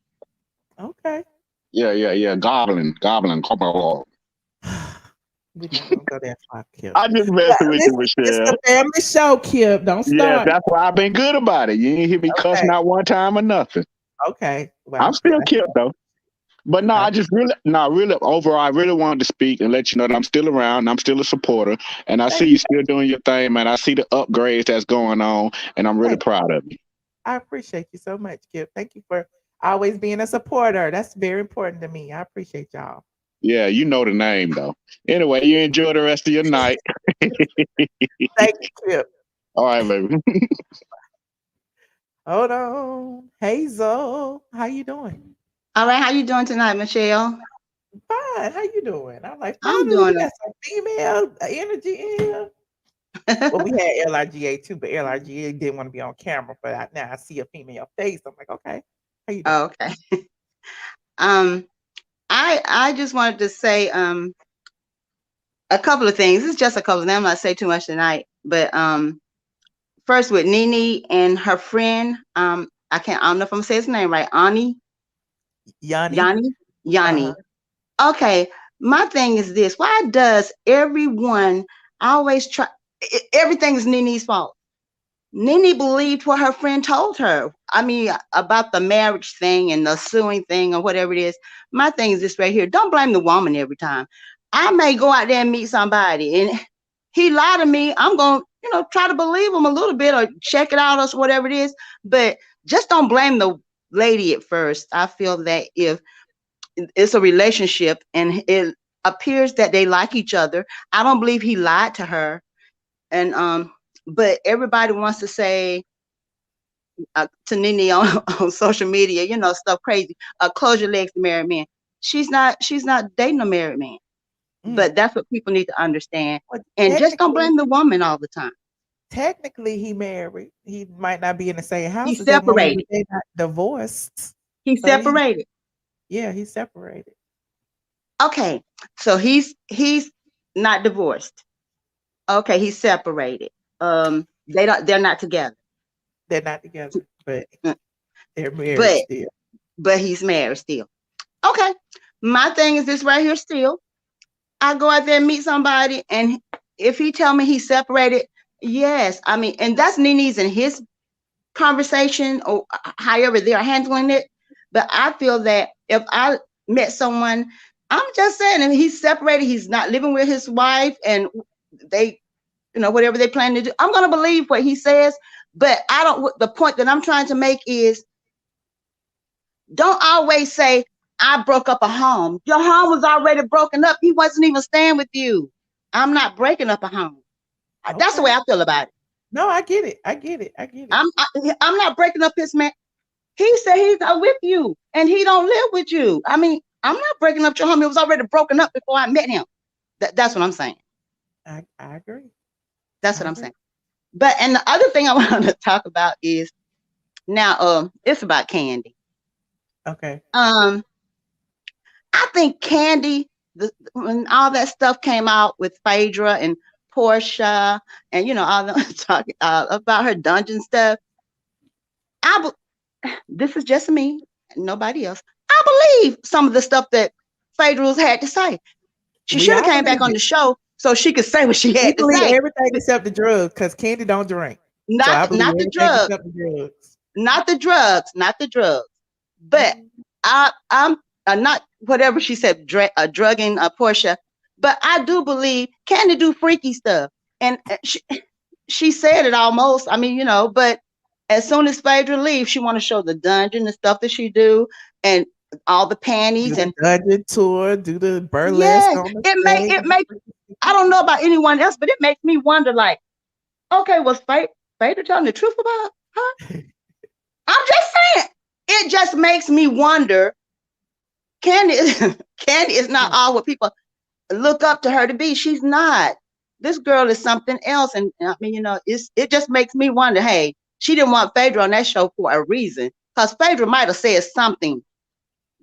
Okay. Yeah. Goblin. We not gonna go that far, Kip. I just messing with you, Michelle. It's a family show, Kip. Don't start. Yeah, that's why I've been good about it. You ain't hear me cuss not one time or nothing. Okay. Well, I'm still Kip though. But no, I just really overall, I really wanted to speak and let you know that I'm still around. I'm still a supporter, and I see you still doing your thing, man. I see the upgrades that's going on, and I'm really proud of you. I appreciate you so much, Kip. Thank you for always being a supporter. That's very important to me. I appreciate y'all. Yeah, you know the name though. Anyway, you enjoy the rest of your night. Thank you, Kip. All right, baby. Hold on, Hazel. How you doing? All right, how you doing tonight, Michelle? Fine. How you doing? I'm like, I'm finally doing we got some female energy in here. Well, we had LRGA too, but LRGA didn't want to be on camera. But now I see a female face. I'm like, okay. How you doing? Oh, okay. I just wanted to say a couple of things. It's just a couple of them. I'm not say too much tonight, but first with NENE and her friend. I don't know if I'm saying his name right. Yanni. Okay. My thing is this. Why does everyone always try? Everything is NENE's fault. NENE believed what her friend told her. I mean, about the marriage thing and the suing thing or whatever it is. My thing is this right here. Don't blame the woman every time. I may go out there and meet somebody and he lied to me. I'm going to, try to believe him a little bit or check it out or whatever it is. But just don't blame the lady at first. I feel that if it's a relationship and it appears that they like each other, I don't believe he lied to her. And but everybody wants to say to NeNe on social media, stuff crazy. Close your legs to married men. She's not dating a married man. But that's what people need to understand. Well, And just don't blame the woman all the time. technically, he married. He might not be in the same house. He's It doesn't mean separated. they're not divorced. He's So separated. he's separated. Okay, so he's not divorced. Okay, he's separated. They're not together. They're not together, but they're married But still. but he's married still. Okay. My thing is this right here still. I go out there and meet somebody, and if he tell me he's separated, yes. I mean, and that's NeNe's and his conversation or however they're handling it. But I feel that if I met someone, I'm just saying, and he's separated, he's not living with his wife, and they, whatever they plan to do, I'm gonna believe what he says. But I don't. The point that I'm trying to make is, don't always say, I broke up a home. Your home was already broken up. He wasn't even staying with you. I'm not breaking up a home. Okay. That's the way I feel about it. No, I get it. I get it. I'm not breaking up his man. He said he's not with you and he don't live with you. I mean, I'm not breaking up your home. It was already broken up before I met him. That's what I'm saying. I agree. That's what I'm saying. But, and the other thing I want to talk about is now, it's about Kandi. Okay. I think Kandi, when all that stuff came out with Phaedra and Portia, and all the talking about her dungeon stuff, this is just me, nobody else. I believe some of the stuff that Phaedra's had to say. She should have came back on the show so she could say what she had to say. Everything except the drugs, because Kandi don't drink. Not the drugs. Not the drugs. Not the drugs. But I'm not whatever she said, drugging Portia. But I do believe Kandi do freaky stuff, and she said it almost. I mean, but as soon as Phaedra leaves, she want to show the dungeon, the stuff that she do, and all the panties do and dungeon tour, do the burlesque. Yes, it make. I don't know about anyone else, but it makes me wonder. Like, okay, was Phaedra telling the truth about her? I'm just saying. It just makes me wonder. Kandi is not all what people look up to her to be. She's not. This girl is something else, and I mean, it just makes me wonder. Hey, she didn't want Phaedra on that show for a reason, because Phaedra might have said something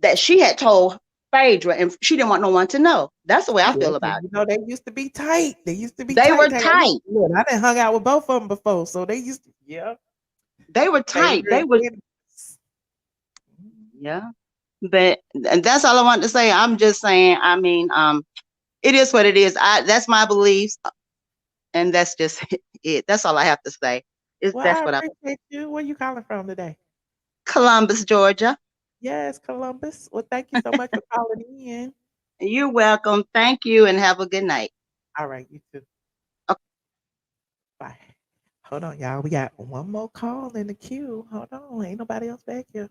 that she had told Phaedra, and she didn't want no one to know. That's the way I feel about it. They used to be tight. They were tight. Look, I done hung out with both of them before, so they used to. Yeah. They were tight. They were. Yeah. But and that's all I want to say. I'm just saying. I mean, it is what it is. That's my beliefs, and that's just it. That's all I have to say. That's what I appreciate you. Where you calling from today? Columbus, Georgia. Yes, Columbus. Well, thank you so much for calling in. You're welcome. Thank you, and have a good night. All right, you too. Okay. Bye. Hold on, y'all. We got one more call in the queue. Hold on. Ain't nobody else back here.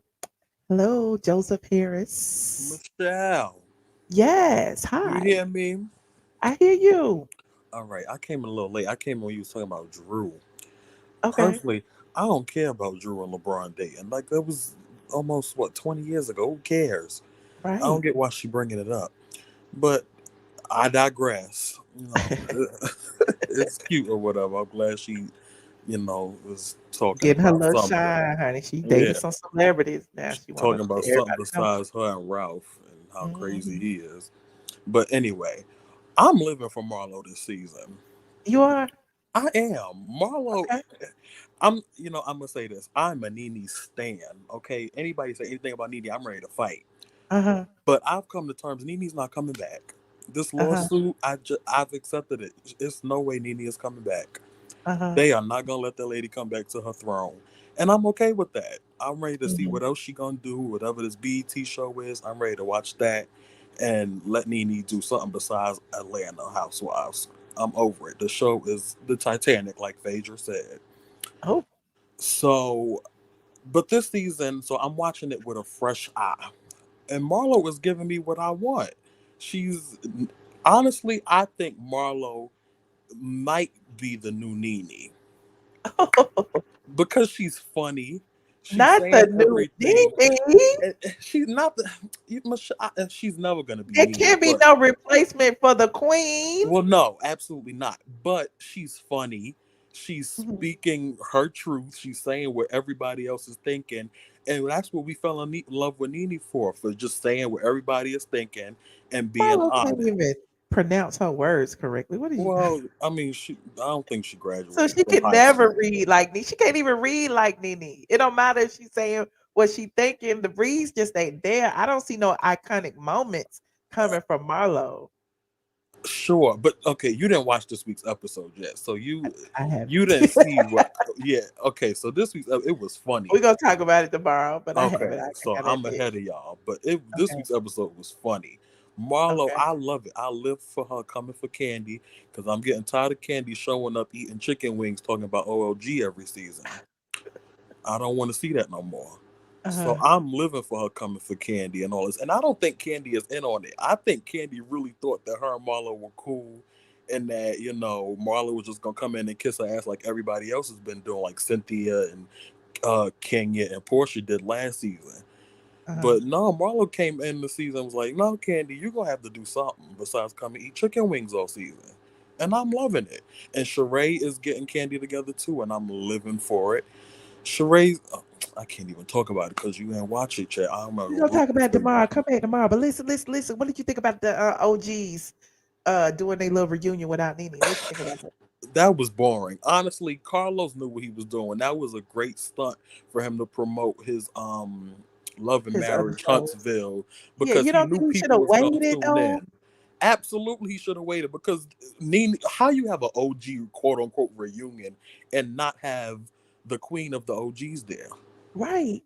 Hello, Joseph Harris. Michelle. Yes. Hi. You hear me? I hear you. All right. I came a little late. I came when you was talking about Drew. Okay. Personally, I don't care about Drew and LeBron dating. Like, that was almost, 20 years ago. Who cares? Right. I don't get why she bringing it up. But I digress. It's cute or whatever. I'm glad she, was talking getting her about little something. shine, honey. She dated some celebrities now. She talking about something know. besides her and Ralph and how crazy he is. But anyway, I'm living for Marlo this season. You are? I am. Marlo. Okay. I'm gonna say this. I'm a NeNe stan. Okay. Anybody say anything about NeNe, I'm ready to fight. But I've come to terms. NeNe's not coming back. This lawsuit, I've accepted it. It's no way NeNe is coming back. They are not gonna let that lady come back to her throne, and I'm okay with that. I'm ready to see what else she gonna do. Whatever this BET show is, I'm ready to watch that, and let NeNe do something besides Atlanta Housewives. I'm over it. The show is the Titanic, like Phaedra said. Oh. So But this season, so I'm watching it with a fresh eye. And Marlo is giving me what I want. She's honestly, I think Marlo might be the new NENE because she's funny. She's Not the saying new everything. NENE. She's not the. She's never gonna be There NENE, can't be but no replacement for the queen. well, no, absolutely not. But she's funny. She's Mhm. speaking her truth. She's saying what everybody else is thinking. And that's what we fell in love with NENE for just saying what everybody is thinking and being Marlo can't honest. even pronounce her words correctly. What are you? Well, I mean, I don't think she So graduated she from can high never school. read like NENE. She can't even read like NENE. It don't matter if she's saying what she thinking. The reads just ain't there. I don't see no iconic moments coming from Marlo. Sure, but okay, you didn't watch this week's episode yet, so you I haven't. you didn't see what. Yeah, okay, so this week's it was funny. We're gonna talk about it tomorrow, but I haven't. Okay, I so gotta I'm admit. ahead of y'all, but this Okay. week's episode was funny. Marlo, Okay. I love it. I live for her coming for Kandi because I'm getting tired of Kandi showing up eating chicken wings, talking about OLG every season. I don't want to see that no more. So Uh-huh. I'm living for her coming for Kandi and all this. And I don't think Kandi is in on it. I think Kandi really thought that her and Marlo were cool and that, Marlo was just going to come in and kiss her ass like everybody else has been doing, like Cynthia and Kenya and Portia did last season. Uh-huh. But no, Marlo came in the season and was like, no, Kandi, you're going to have to do something besides come and eat chicken wings all season. And I'm loving it. And Sheree is getting Kandi together too, and I'm living for it. Sheree, I can't even talk about it because you didn't watch it yet. I'm not We're gonna gonna ruin talk it about it for you. tomorrow. Come back tomorrow. But listen. What did you think about the OGs doing their little reunion without NENE? What you think about that? That was boring. Honestly, Carlos knew what he was doing. That was a great stunt for him to promote his Love and His other Marriage shows. Huntsville Yeah, because you he don't knew think he should people have was gonna waited tune though? in. Absolutely, he should have waited because NENE, how you have an OG quote unquote reunion and not have the queen of the OGs there? Right.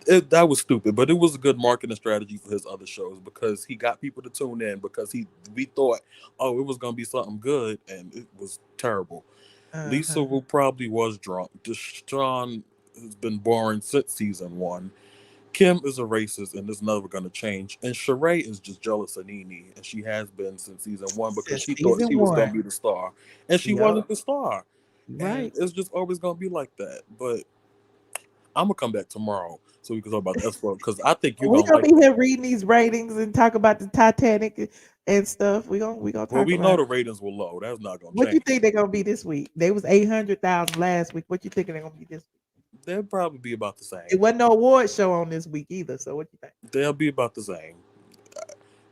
That was stupid, but it was a good marketing strategy for his other shows because he got people to tune in because we thought, oh, it was gonna be something good, and it was terrible. Lisa Uh-huh. who probably was drunk. Deshaun has been boring since season one. Kim is a racist, and it's never gonna change. And Sheree is just jealous of NENE, and she has been since season one because Since she thought season she was gonna one. be the star, and she Yep. wasn't the star. And Right. it's just always gonna be like that. But I'm gonna come back tomorrow so we can talk about the episode because I think you're We gonna gonna like be it. here reading these ratings and talk about the Titanic and stuff. We gonna Well, talk we know about the it. ratings were low. That's not gonna What you change. think they're gonna be this week? They was 800,000 last week. What you think they're gonna be this week? They'll probably be about the It same. wasn't no award show on this week either. So what you think? They'll be about the same.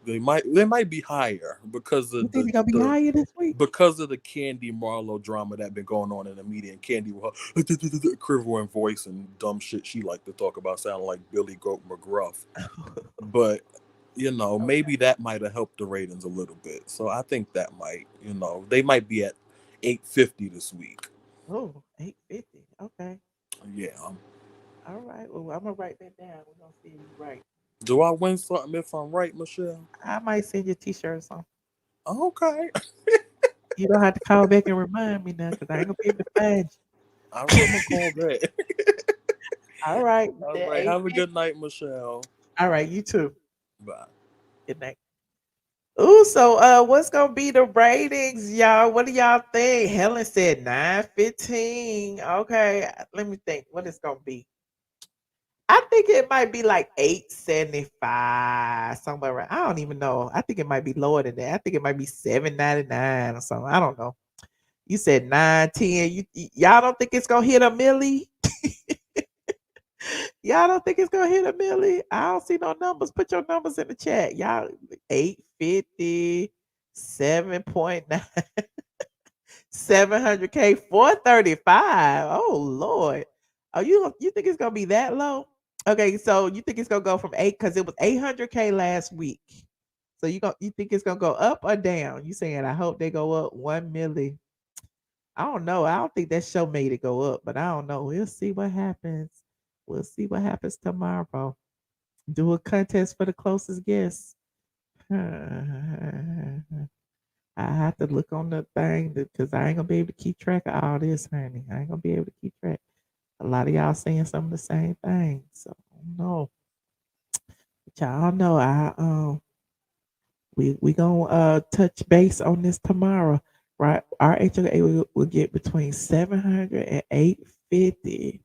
They might be higher because You of think the they're gonna be the higher this week? because of the Kandi Marlo drama that been going on in the media, and Kandi with her quivering voice and dumb shit she like to talk about, sounding like Billy Goat McGruff. But Okay. maybe that might have helped the ratings a little bit. So I think that might, they might be at 850 this week. Oh, 850. Okay. Yeah. All right. Well, I'm gonna write that down. We're gonna see if you're right. Do I win something if I'm right, Michelle? I might send you a t-shirt or something. Okay. You don't have to call back and remind me now because I ain't gonna be able to find I'm you. gonna call back. All right. You All said right. Have a 850. good night, Michelle. All right, you too. Bye. Good night. Ooh, so what's gonna be the ratings, y'all? What do y'all think? Helen said 915. Okay, let me think. What it's gonna be? I think it might be like 875, somewhere around. I don't even know. I think it might be lower than that. I think it might be 799 or something. I don't know. You said 910. Y'all don't think it's gonna hit a milli? Y'all don't think it's gonna hit a milli? I don't see no numbers. Put your numbers in the chat. Y'all 850, 7.9, 700K, 435. Oh Lord. Oh, you think it's gonna be that low? Okay, so you think it's gonna go from eight because it was 800K last week. So you think it's gonna go up or down? You saying I hope they go up 1 milli. I don't know. I don't think that show made it go up, but I don't know. We'll see what happens. We'll see what happens tomorrow. Do a contest for the closest guess. I have to look on the thing because I ain't gonna be able to keep track of all this, honey. I ain't gonna be able to keep track. A lot of y'all saying some of the same things. So no, but y'all know we gonna touch base on this tomorrow, right? Our HOA will get between 700 and 850.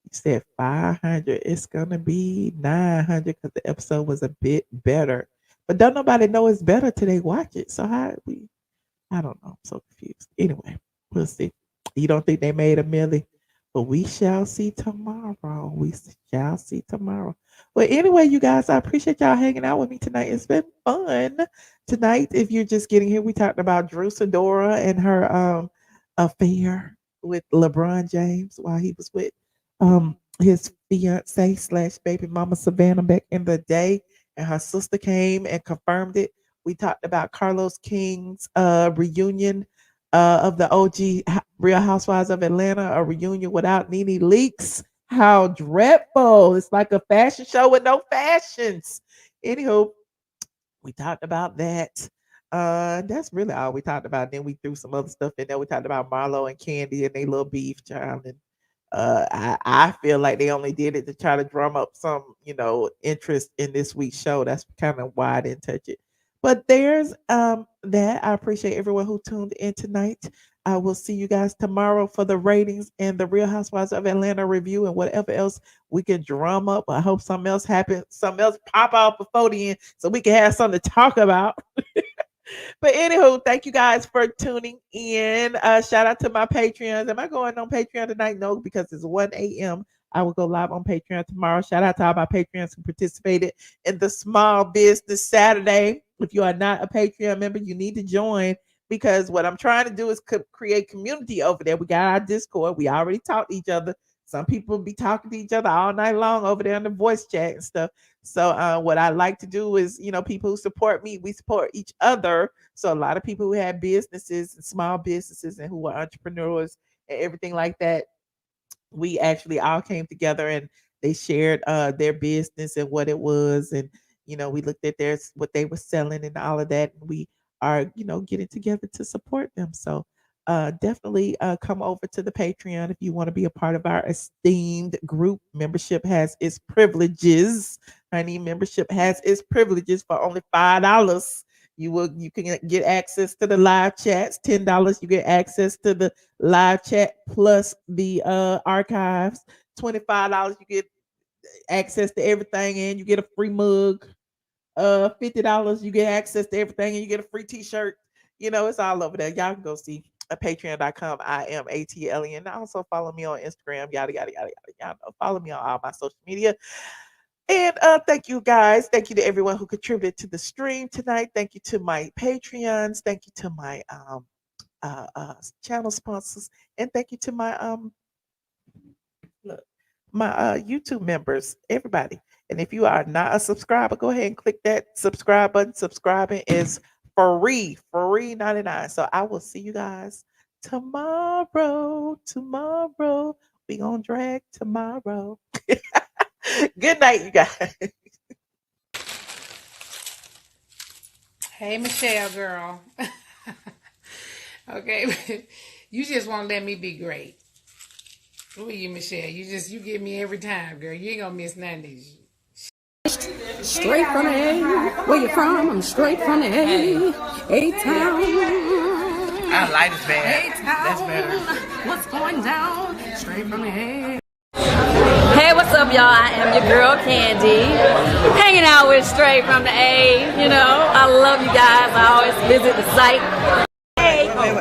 You said 500. It's gonna be 900 because the episode was a bit better. But don't nobody know it's better till they watch it. So how we? I don't know. I'm so confused. Anyway, we'll see. You don't think they made a milli? But we shall see tomorrow. We shall see tomorrow. Well, anyway, you guys, I appreciate y'all hanging out with me tonight. It's been fun tonight. If you're just getting here, we talked about Drew Sidora and her affair with LeBron James while he was with his fiance slash baby mama Savannah back in the day, and her sister came and confirmed it. We talked about Carlos King's reunion of the OG Real Housewives of Atlanta, a reunion without NENE Leakes. How dreadful. It's like a fashion show with no fashions. Anywho, we talked about that. That's really all we talked about. Then we threw some other stuff in there. We talked about Marlo and Kandi and they little beef, child. And I feel like they only did it to try to drum up some, interest in this week's show. That's kind of why I didn't touch it. But there's that. I appreciate everyone who tuned in tonight. I will see you guys tomorrow for the ratings and the Real Housewives of Atlanta review and whatever else we can drum up. I hope something else happens, something else pop out before the end so we can have something to talk about. But anywho, thank you guys for tuning in. Shout out to my Patreons. Am I going on Patreon tonight? No, because it's 1 a.m. I will go live on Patreon tomorrow. Shout out to all my Patreons who participated in the Small Business Saturday. If you are not a Patreon member, you need to join, because what I'm trying to do is create community over there. We got our Discord. We already talked to each other. Some people be talking to each other all night long over there in the voice chat and stuff. So what I like to do is, people who support me, we support each other. So a lot of people who have businesses and small businesses and who are entrepreneurs and everything like that, we actually all came together and they shared their business and what it was. And, we looked at what they were selling and all of that. And we are, getting together to support them. So definitely come over to the Patreon if you want to be a part of our esteemed group. Membership has its privileges. Honey, membership has its privileges. For only $5. You can get access to the live chats. $10 you get access to the live chat plus the archives. $25 you get access to everything and you get a free mug. $50 you get access to everything and you get a free t-shirt. It's all over there. Y'all can go see patreon.com. I am ATLien. Also follow me on Instagram. Yada yada yada yada. Y'all know, follow me on all my social media. And thank you guys. Thank you to everyone who contributed to the stream tonight. Thank you to my Patreons. Thank you to my channel sponsors. And thank you to my YouTube members, everybody. And if you are not a subscriber, go ahead and click that subscribe button. Subscribing is free 99. So I will see you guys tomorrow. We gonna drag tomorrow. Good night, you guys. Hey, Michelle, girl. Okay, you just want to let me be great. Who are you, Michelle? You get me every time, girl. You ain't gonna miss none of these. Straight from the A. Where you from? I'm straight from the A. A-Town. I like this bad. A-Town. That's better. What's going down? Straight from the A. Hey, what's up, y'all? I am your girl, Kandi. Hanging out with Straight from the A. I love you guys. I always visit the site. Hey. Wait.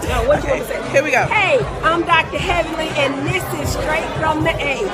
No, what you want to say? Here we go. Hey, I'm Dr. Heavenly, and this is Straight from the A.